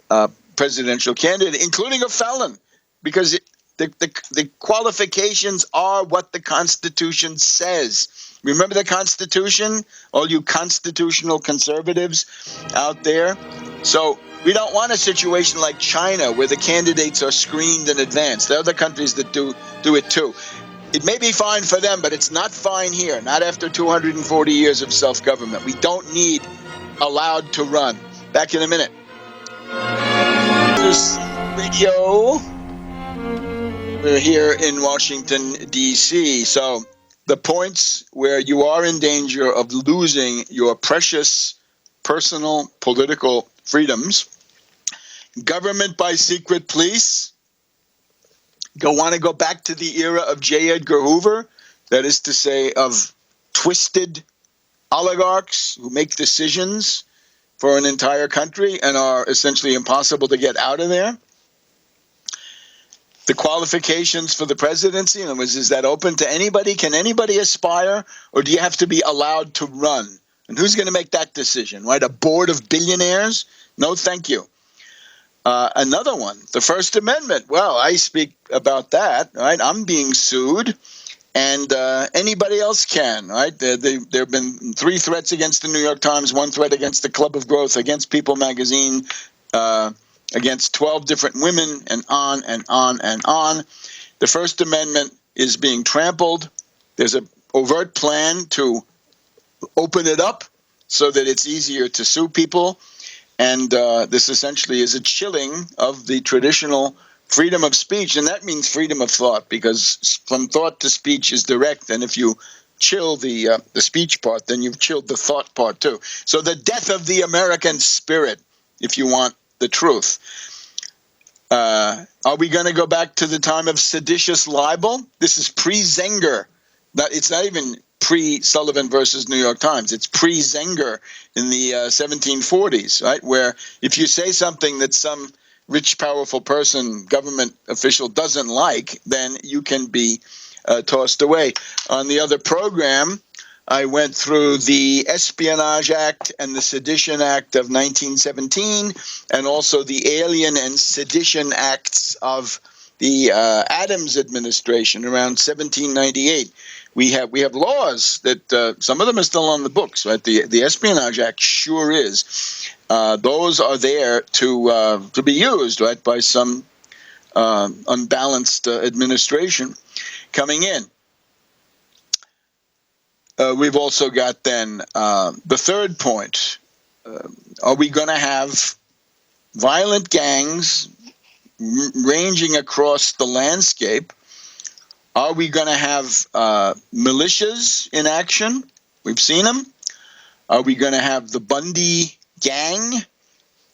presidential candidate, including a felon, because the qualifications are what the Constitution says. Remember the Constitution, all you constitutional conservatives out there? So we don't want a situation like China where the candidates are screened in advance. There are other countries that do it too. It may be fine for them, but it's not fine here, not after 240 years of self-government. We don't need allowed to run. Back in a minute. Radio. We're here in Washington, D.C. So the points where you are in danger of losing your precious personal political freedoms: government by secret police. Want to go back to the era of J. Edgar Hoover, that is to say, of twisted oligarchs who make decisions for an entire country and are essentially impossible to get out of there. The qualifications for the presidency, in other words, is that open to anybody? Can anybody aspire, or do you have to be allowed to run? And who's going to make that decision, right? A board of billionaires? No, thank you. Another one, the First Amendment. Well, I speak about that, right? I'm being sued, and anybody else can, right? There have been 3 threats against the New York Times, 1 threat against the Club of Growth, against People magazine, against 12 different women, and on and on and on. The First Amendment is being trampled. There's an overt plan to open it up so that it's easier to sue people. And this essentially is a chilling of the traditional freedom of speech. And that means freedom of thought, because from thought to speech is direct. And if you chill the speech part, then you've chilled the thought part too. So the death of the American spirit, if you want the truth. Are we going to go back to the time of seditious libel? This is pre-Zenger. It's not even pre-Sullivan versus New York Times. It's pre-Zenger in the 1740s, right? Where if you say something that some rich, powerful person, government official doesn't like, then you can be tossed away. On the other program, I went through the Espionage Act and the Sedition Act of 1917, and also the Alien and Sedition Acts of the Adams administration around 1798. We have laws that some of them are still on the books, right? The Espionage Act sure is. Those are there to be used, right, by some unbalanced administration coming in. We've also got then the third point. Are we going to have violent gangs ranging across the landscape? Are we going to have militias in action? We've seen them. Are we going to have the Bundy gang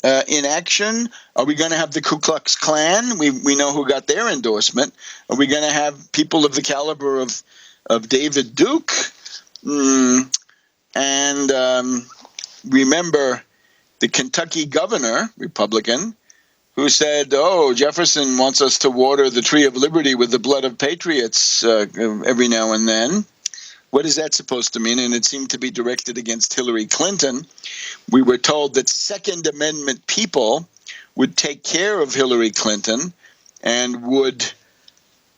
in action? Are we going to have the Ku Klux Klan? We know who got their endorsement. Are we going to have people of the caliber of David Duke? And remember the Kentucky governor, Republican, who said, Jefferson wants us to water the tree of liberty with the blood of patriots every now and then. What is that supposed to mean? And it seemed to be directed against Hillary Clinton. We were told that Second Amendment people would take care of Hillary Clinton and would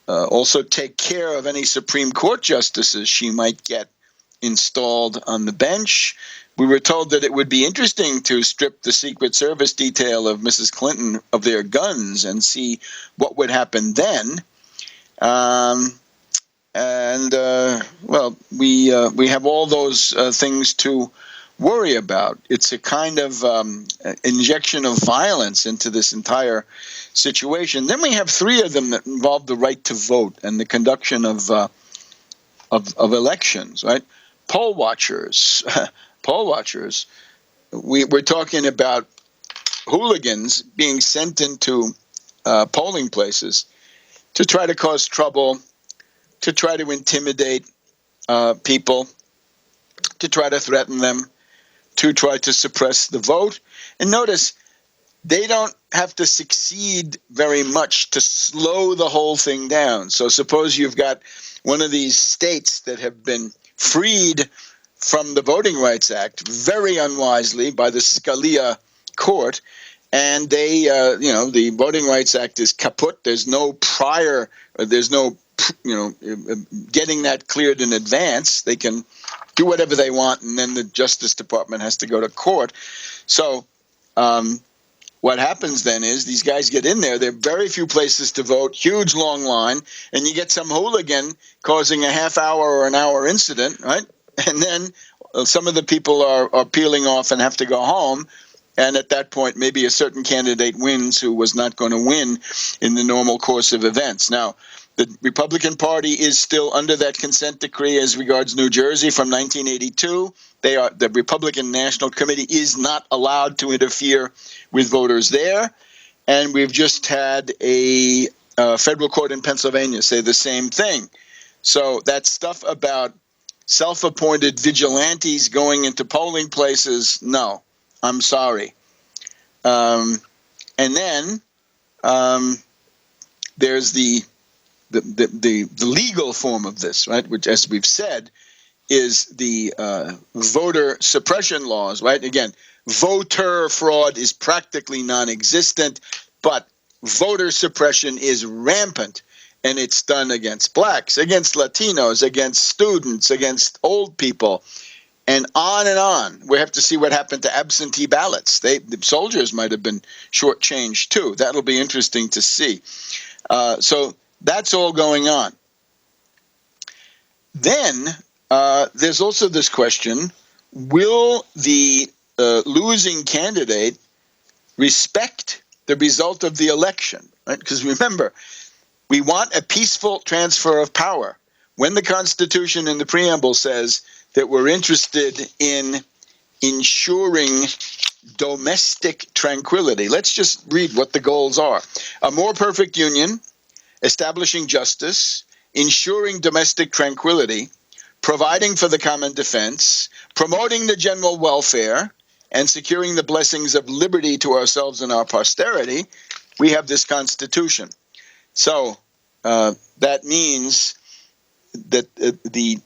also take care of any Supreme Court justices she might get installed on the bench. We were told that it would be interesting to strip the Secret Service detail of Mrs. Clinton of their guns and see what would happen then. We have all those things to worry about. It's a kind of injection of violence into this entire situation. Then we have three of them that involve the right to vote and the conduction of elections, right? Poll watchers. We're talking about hooligans being sent into polling places to try to cause trouble, to try to intimidate people, to try to threaten them, to try to suppress the vote. And notice, they don't have to succeed very much to slow the whole thing down. So suppose you've got one of these states that have been freed from the Voting Rights Act very unwisely by the Scalia court, and the Voting Rights Act is kaput. There's no getting that cleared in advance. They can do whatever they want, and then the Justice Department has to go to court. So what happens then is these guys get in there. There are very few places to vote, huge long line, and you get some hooligan causing a half hour or an hour incident, right? And then some of the people are peeling off and have to go home. And at that point, maybe a certain candidate wins who was not going to win in the normal course of events. Now, the Republican Party is still under that consent decree as regards New Jersey from 1982. The Republican National Committee is not allowed to interfere with voters there. And we've just had a federal court in Pennsylvania say the same thing. So that stuff about self-appointed vigilantes going into polling places, no, I'm sorry. And then there's the legal form of this, right, which, as we've said, is the voter suppression laws, right? Again, voter fraud is practically non-existent, but voter suppression is rampant, and it's done against blacks, against Latinos, against students, against old people, and on and on. We have to see what happened to absentee ballots. The soldiers might have been shortchanged too. That'll be interesting to see. So that's all going on. Then there's also this question: will the losing candidate respect the result of the election? Right? Because remember, we want a peaceful transfer of power. When the Constitution in the preamble says that we're interested in ensuring domestic tranquility, let's just read what the goals are. A more perfect union, establishing justice, ensuring domestic tranquility, providing for the common defense, promoting the general welfare, and securing the blessings of liberty to ourselves and our posterity. We have this Constitution. So that means that the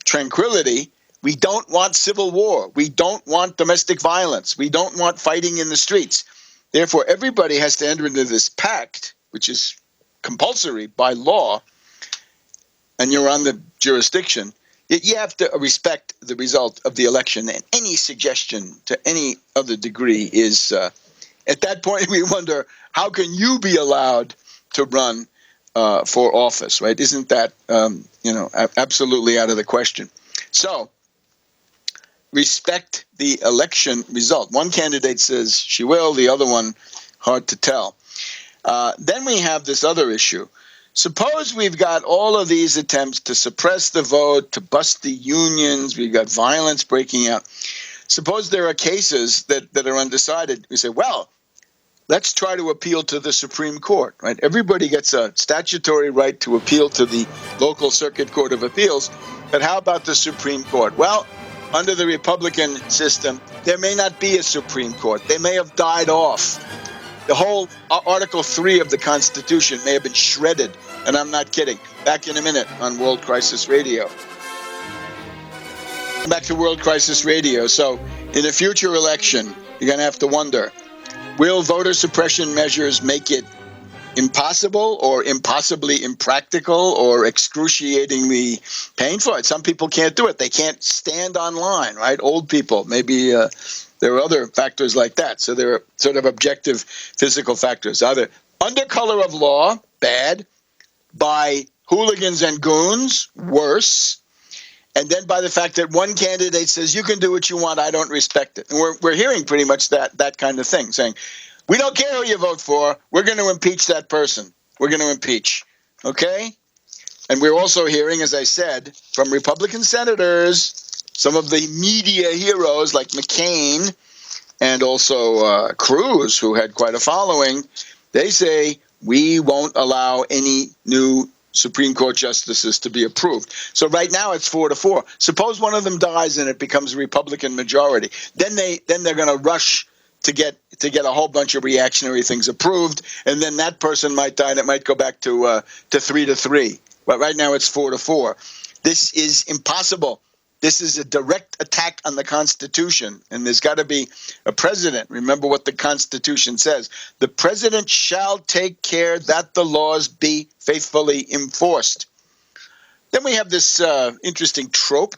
tranquility, we don't want civil war. We don't want domestic violence. We don't want fighting in the streets. Therefore, everybody has to enter into this pact, which is compulsory by law, and you're on the jurisdiction. You have to respect the result of the election, and any suggestion to any other degree is, at that point, we wonder, how can you be allowed to run for office, right? Isn't that, absolutely out of the question? So, respect the election result. One candidate says she will, the other one, hard to tell. Then we have this other issue. Suppose we've got all of these attempts to suppress the vote, to bust the unions, we've got violence breaking out. Suppose there are cases that are undecided. We say, well, let's try to appeal to the Supreme Court, right? Everybody gets a statutory right to appeal to the local circuit court of appeals, but how about the Supreme Court? Well, under the Republican system, there may not be a Supreme Court. They may have died off. The whole Article 3 of the Constitution may have been shredded, and I'm not kidding. Back in a minute on World Crisis Radio. Back to World Crisis Radio. So, in a future election, you're going to have to wonder, will voter suppression measures make it impossible or impossibly impractical or excruciatingly painful. Some people can't do it. They can't stand online, right? Old people, maybe there are other factors like that. So there are sort of objective physical factors. Either under color of law, bad, by hooligans and goons, worse, and then by the fact that one candidate says, you can do what you want, I don't respect it. And we're hearing pretty much that kind of thing, saying, we don't care who you vote for, we're going to impeach that person. We're going to impeach. Okay? And we're also hearing, as I said, from Republican senators, some of the media heroes like McCain and also Cruz, who had quite a following, they say, we won't allow any new Supreme Court justices to be approved. So right now it's 4-4. Suppose one of them dies and it becomes a Republican majority. Then they're going to rush to get a whole bunch of reactionary things approved, and then that person might die and it might go back to 3-3. But right now it's 4-4. This is impossible. This is a direct attack on the Constitution, and there's got to be a president. Remember what the Constitution says. The president shall take care that the laws be faithfully enforced. Then we have this interesting trope,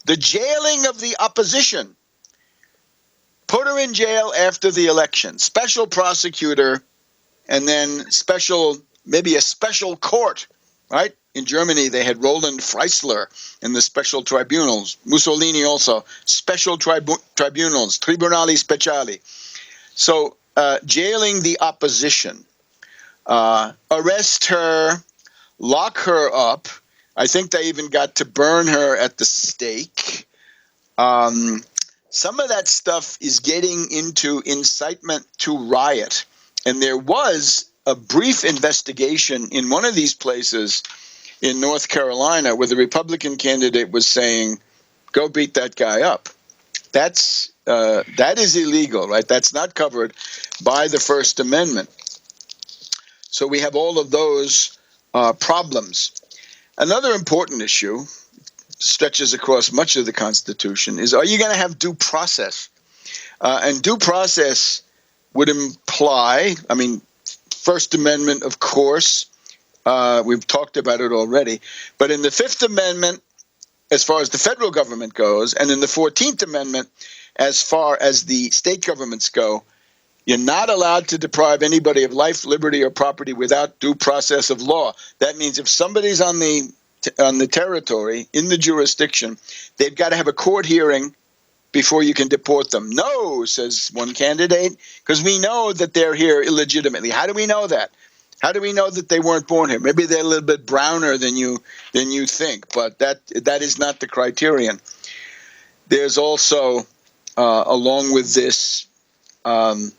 the jailing of the opposition. Put her in jail after the election. Special prosecutor, and then maybe a special court, right? In Germany, they had Roland Freisler in the special tribunals. Mussolini also. Special tribunals, tribunali speciali. So jailing the opposition. Arrest her, lock her up. I think they even got to burn her at the stake. Some of that stuff is getting into incitement to riot. And there was a brief investigation in one of these places in North Carolina where the Republican candidate was saying, go beat that guy up. That is illegal, right? That's not covered by the First Amendment. So we have all of those problems. Another important issue stretches across much of the Constitution is, are you going to have due process? And due process would imply, First Amendment, of course, we've talked about it already, but in the Fifth Amendment, as far as the federal government goes, and in the 14th Amendment, as far as the state governments go, you're not allowed to deprive anybody of life, liberty, or property without due process of law. That means if somebody's on the territory, in the jurisdiction, they've got to have a court hearing before you can deport them. No, says one candidate, because we know that they're here illegitimately. How do we know that? How do we know that they weren't born here? Maybe they're a little bit browner than you think, but that is not the criterion. There's also, along with this, the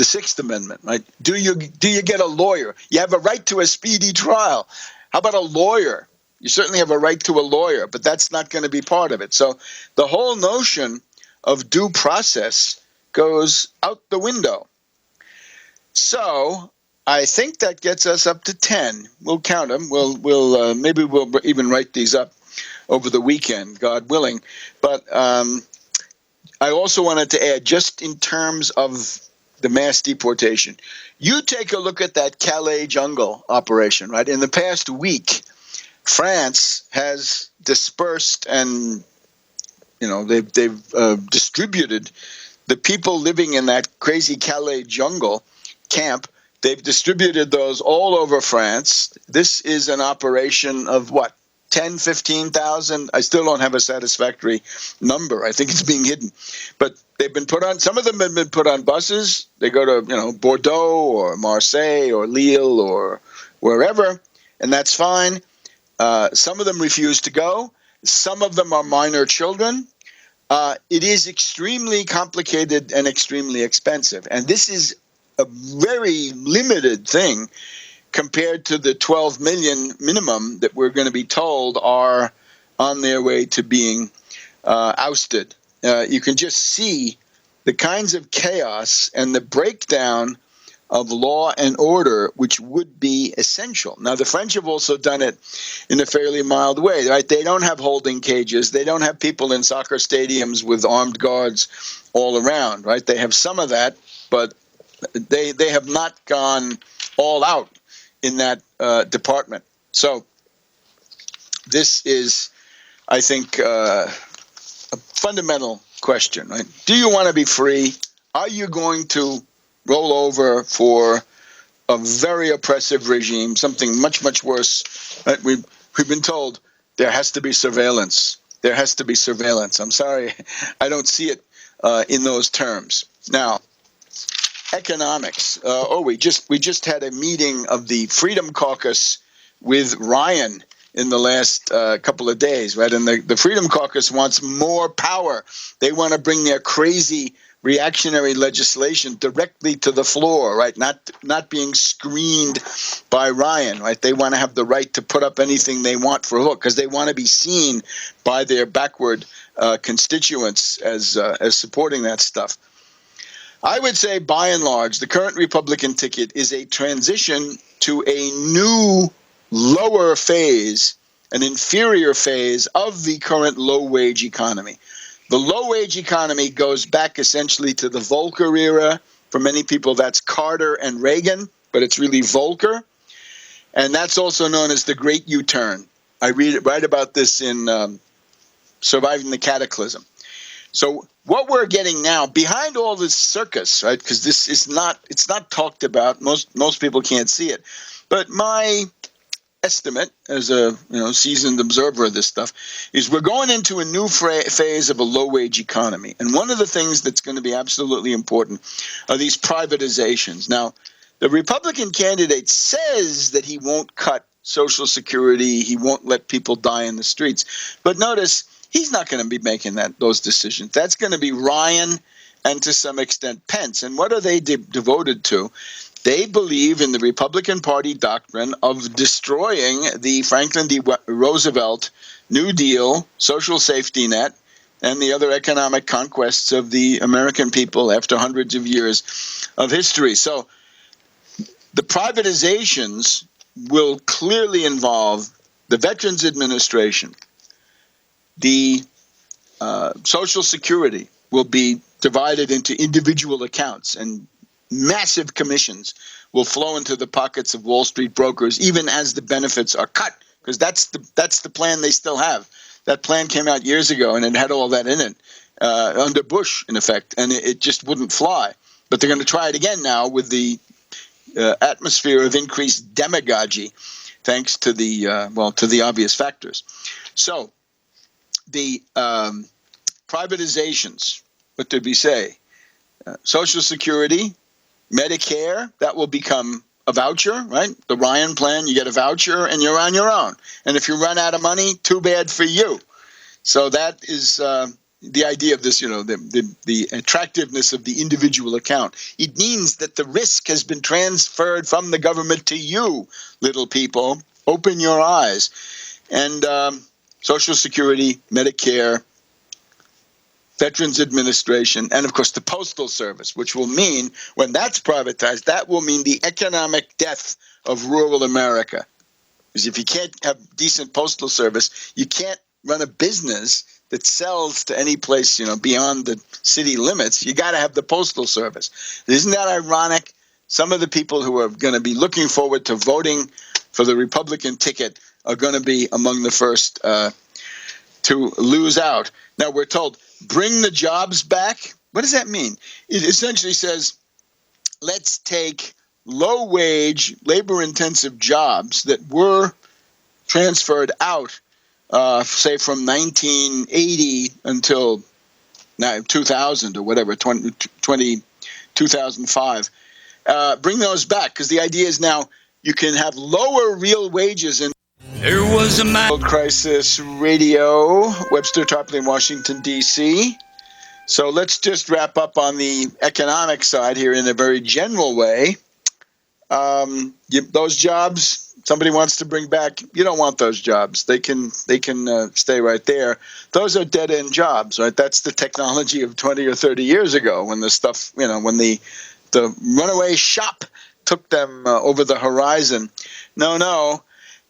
Sixth Amendment, right? Do you get a lawyer? You have a right to a speedy trial. How about a lawyer? You certainly have a right to a lawyer, but that's not going to be part of it. So the whole notion of due process goes out the window. So I think that gets us up to 10. We'll count them. Maybe we'll even write these up over the weekend, God willing. But I also wanted to add, just in terms of the mass deportation, you take a look at that Calais jungle operation, right? In the past week, France has dispersed and, they've distributed the people living in that crazy Calais jungle camp. They've distributed those all over France. This is an operation of 10, 15,000. I still don't have a satisfactory number. I think it's being hidden. But they've been put on, some of them have been put on buses. They go to, Bordeaux or Marseille or Lille or wherever, and that's fine. Some of them refuse to go. Some of them are minor children. It is extremely complicated and extremely expensive. And this is a very limited thing compared to the 12 million minimum that we're going to be told are on their way to being ousted. You can just see the kinds of chaos and the breakdown of law and order, which would be essential. Now, the French have also done it in a fairly mild way, right? They don't have holding cages. They don't have people in soccer stadiums with armed guards all around, right? They have some of that, but they have not gone all out in that department. So this is, I think, a fundamental question, right? Do you want to be free? Are you going to roll over for a very oppressive regime, something much, much worse? Right? We've been told there has to be surveillance. There has to be surveillance. I'm sorry, I don't see it in those terms. Now, economics. We just had a meeting of the Freedom Caucus with Ryan in the last couple of days, right? And the Freedom Caucus wants more power. They want to bring their crazy reactionary legislation directly to the floor, right? Not being screened by Ryan, right? They want to have the right to put up anything they want for a vote because they want to be seen by their backward constituents as supporting that stuff. I would say, by and large, the current Republican ticket is a transition to a new, lower phase, an inferior phase of the current low-wage economy. The low-wage economy goes back essentially to the Volcker era. For many people, that's Carter and Reagan, but it's really Volcker. And that's also known as the Great U-turn. I write about this in Surviving the Cataclysm. So what we're getting now, behind all this circus, right? Because this is it's not talked about. Most people can't see it. But my estimate, as a seasoned observer of this stuff, is we're going into a new phase of a low-wage economy. And one of the things that's going to be absolutely important are these privatizations. Now, the Republican candidate says that he won't cut Social Security, he won't let people die in the streets. But notice, he's not going to be making those decisions. That's going to be Ryan and to some extent Pence. And what are they devoted to? They believe in the Republican Party doctrine of destroying the Franklin D. Roosevelt New Deal, social safety net, and the other economic conquests of the American people after hundreds of years of history. So the privatizations will clearly involve the Veterans Administration. The Social Security will be divided into individual accounts, and massive commissions will flow into the pockets of Wall Street brokers, even as the benefits are cut, because that's the plan they still have. That plan came out years ago, and it had all that in it under Bush, in effect, and it just wouldn't fly. But they're going to try it again now with the atmosphere of increased demagogy, thanks to the obvious factors. So the privatizations, what did we say? Social Security, Medicare, that will become a voucher, right? The Ryan plan, you get a voucher and you're on your own. And if you run out of money, too bad for you. So that is the idea of this, the attractiveness of the individual account. It means that the risk has been transferred from the government to you, little people. Open your eyes. And Social Security, Medicare, Veterans Administration, and of course the Postal Service, which will mean, when that's privatized, that will mean the economic death of rural America. Because if you can't have decent postal service, you can't run a business that sells to any place, beyond the city limits. You got to have the Postal Service. Isn't that ironic? Some of the people who are going to be looking forward to voting for the Republican ticket are going to be among the first to lose out. Now, we're told, bring the jobs back. What does that mean? It essentially says, let's take low-wage, labor-intensive jobs that were transferred out, say from 1980 until now 2000 or whatever, 2005. Bring those back, because the idea is now you can have lower real wages in There was a Crisis Radio, Webster, Tarpley, Washington, D.C. So let's just wrap up on the economic side here in a very general way. Those jobs somebody wants to bring back, you don't want those jobs. They can stay right there. Those are dead-end jobs, right? That's the technology of 20 or 30 years ago when the stuff, when the runaway shop took them over the horizon. No.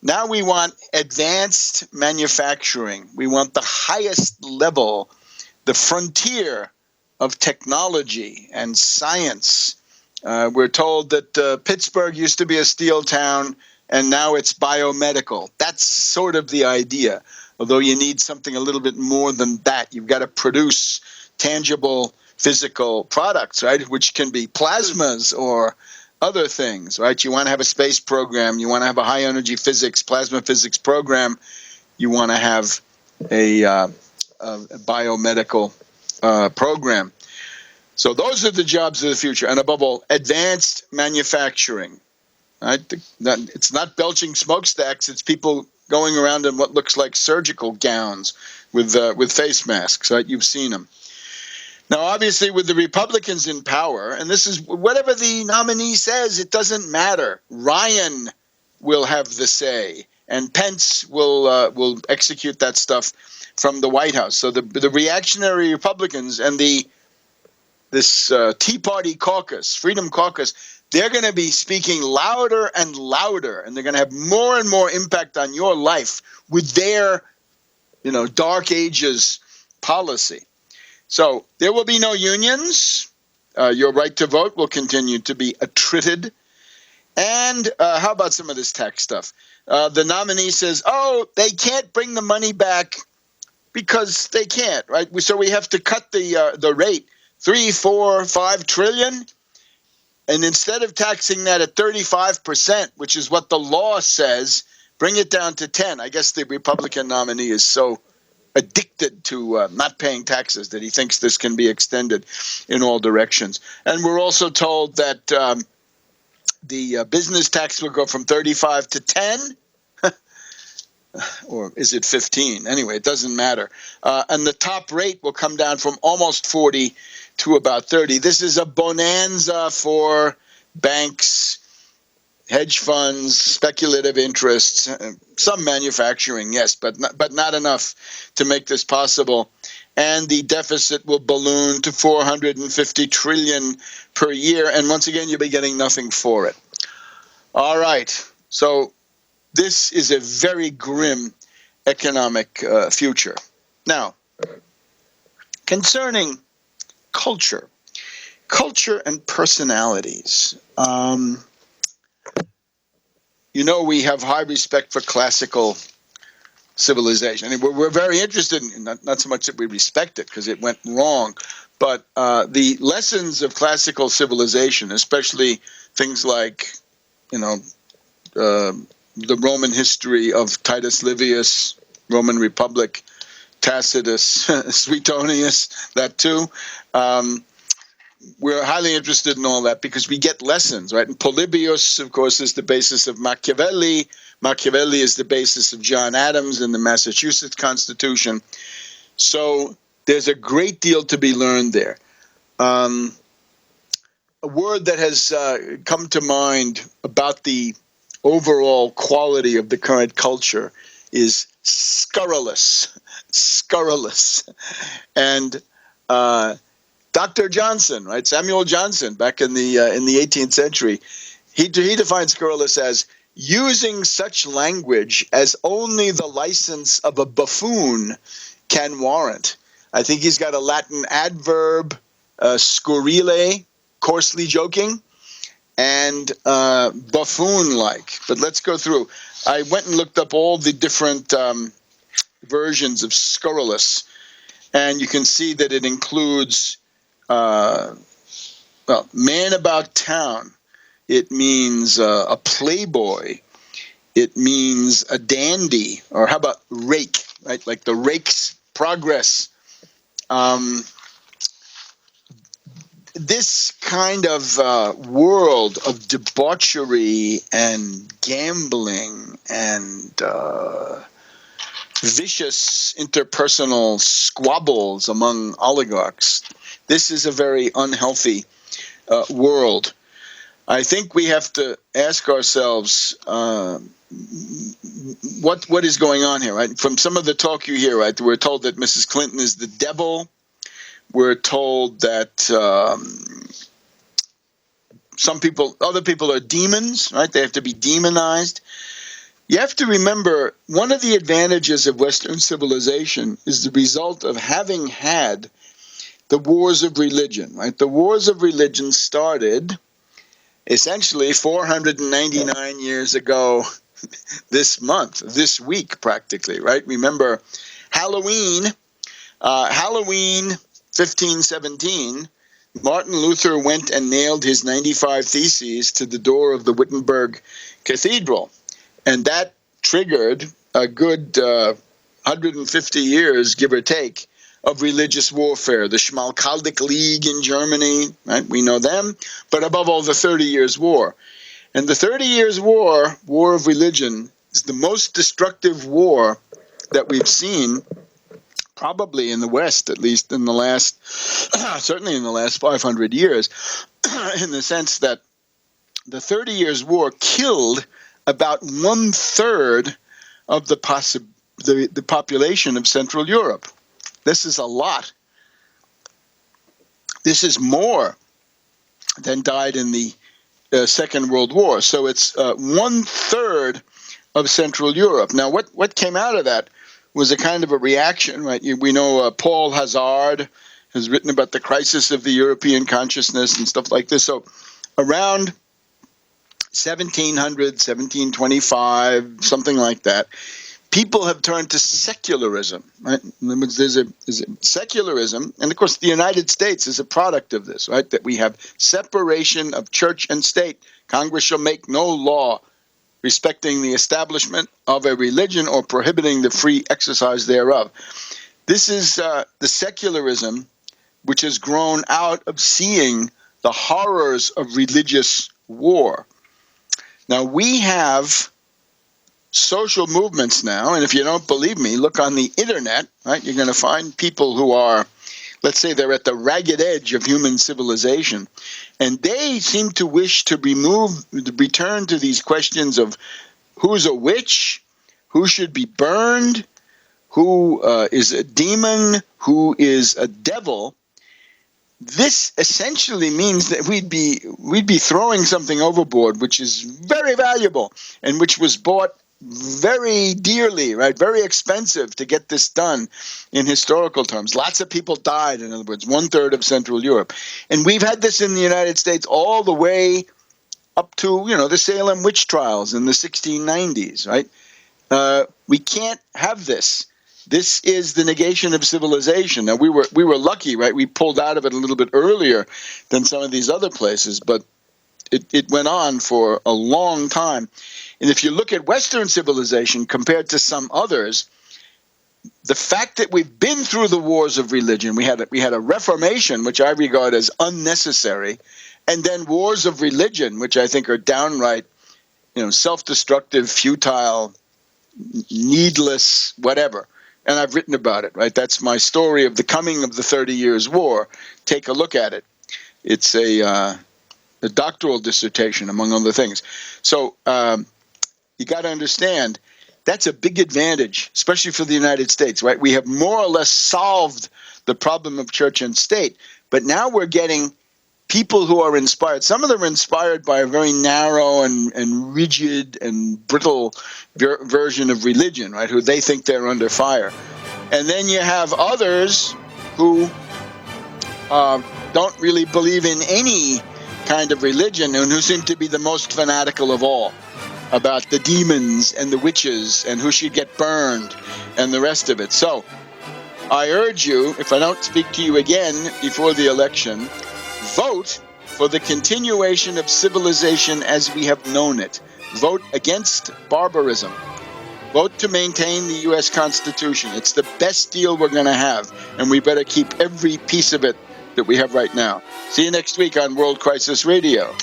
Now we want advanced manufacturing. We want the highest level, the frontier of technology and science We're told that Pittsburgh used to be a steel town, and now it's biomedical. That's sort of the idea, although you need something a little bit more than that. You've got to produce tangible physical products, right, which can be plasmas or other things, right? You want to have a space program. You want to have a high-energy physics, plasma physics program. You want to have a biomedical program. So those are the jobs of the future, and above all, advanced manufacturing. Right? It's not belching smokestacks. It's people going around in what looks like surgical gowns with face masks. Right? You've seen them. Now, obviously, with the Republicans in power, and this is whatever the nominee says, it doesn't matter. Ryan will have the say, and Pence will execute that stuff from the White House. So the reactionary Republicans and this Tea Party caucus, Freedom Caucus, they're going to be speaking louder and louder, and they're going to have more and more impact on your life with their, dark ages policy. So there will be no unions. Your right to vote will continue to be attrited. And how about some of this tax stuff? The nominee says, they can't bring the money back because they can't, right? So we have to cut the rate, 3, 4, 5 trillion. And instead of taxing that at 35%, which is what the law says, bring it down to 10. I guess the Republican nominee is so addicted to not paying taxes that he thinks this can be extended in all directions. And we're also told that the business tax will go from 35 to 10. Or is it 15? Anyway, it doesn't matter. And the top rate will come down from almost 40 to about 30. This is a bonanza for banks, hedge funds, speculative interests, some manufacturing, yes, but not enough to make this possible. And the deficit will balloon to 450 trillion per year. And once again, you'll be getting nothing for it. All right. So this is a very grim economic future. Now, concerning culture and personalities, we have high respect for classical civilization. I mean, we're very interested in not so much that we respect it because it went wrong, but the lessons of classical civilization, especially things like, the Roman history of Titus Livius, Roman Republic, Tacitus, Suetonius, that too. We're highly interested in all that because we get lessons, right? And Polybius, of course, is the basis of Machiavelli. Machiavelli is the basis of John Adams and the Massachusetts Constitution. So there's a great deal to be learned there. A word that has come to mind about the overall quality of the current culture is scurrilous. Scurrilous. And Dr. Johnson, right? Samuel Johnson, back in the 18th century, he defined scurrilous as using such language as only the license of a buffoon can warrant. I think he's got a Latin adverb, scurrile, coarsely joking, and buffoon-like. But let's go through. I went and looked up all the different versions of scurrilous, and you can see that it includes man about town. It means a playboy. It means a dandy. Or how about rake, right? Like the rake's progress. This kind of world of debauchery and gambling and vicious interpersonal squabbles among oligarchs, this is a very unhealthy world. I think we have to ask ourselves what is going on here, right? From some of the talk you hear, right, we're told that Mrs. Clinton is the devil. We're told that other people are demons, right? They have to be demonized. You have to remember, one of the advantages of Western civilization is the result of having had the wars of religion, right? The wars of religion started essentially 499 years ago this week practically, right? Remember Halloween, Halloween 1517, Martin Luther went and nailed his 95 Theses to the door of the Wittenberg Cathedral. And that triggered a good 150 years, give or take, of religious warfare. The Schmalkaldic League in Germany, right? We know them. But above all, the 30 Years' War. And the 30 Years' War, war of religion, is the most destructive war that we've seen, probably in the West, at least in the last, certainly in the last 500 years, in the sense that the 30 Years' War killed about 1/3 of the population of Central Europe. This is a lot. This is more than died in the Second World War. So it's 1/3 of Central Europe. Now, what came out of that was a kind of a reaction, right? We know Paul Hazard has written about the crisis of the European consciousness and stuff like this. So around 1700, 1725, something like that, people have turned to secularism, right? There's a secularism, and of course the United States is a product of this, right? That we have separation of church and state. Congress shall make no law respecting the establishment of a religion or prohibiting the free exercise thereof. This is the secularism which has grown out of seeing the horrors of religious war. Now, we have social movements now, and if you don't believe me, look on the internet, right? You're going to find people who are, let's say, they're at the ragged edge of human civilization, and they seem to wish to return to these questions of who's a witch, who should be burned, who is a demon, who is a devil. This essentially means that we'd be throwing something overboard, which is very valuable and which was bought very dearly, right? Very expensive to get this done in historical terms. Lots of people died, in other words, 1/3 of Central Europe. And we've had this in the United States all the way up to, the Salem witch trials in the 1690s, right? We can't have this. This is the negation of civilization. Now, we were lucky, right? We pulled out of it a little bit earlier than some of these other places, but it went on for a long time. And if you look at Western civilization compared to some others, the fact that we've been through the wars of religion, we had a Reformation, which I regard as unnecessary, and then wars of religion, which I think are downright, self-destructive, futile, needless, whatever. And I've written about it, right? That's my story of the coming of the 30 Years' War. Take a look at it. It's a doctoral dissertation, among other things. So you got to understand, that's a big advantage, especially for the United States, right? We have more or less solved the problem of church and state, but now we're getting people who are inspired. Some of them are inspired by a very narrow and rigid and brittle version of religion, right? Who they think they're under fire. And then you have others who don't really believe in any kind of religion and who seem to be the most fanatical of all about the demons and the witches and who should get burned and the rest of it. So I urge you, if I don't speak to you again before the election, vote for the continuation of civilization as we have known it. Vote against barbarism. Vote to maintain the U.S. Constitution. It's the best deal we're going to have, and we better keep every piece of it that we have right now. See you next week on World Crisis Radio.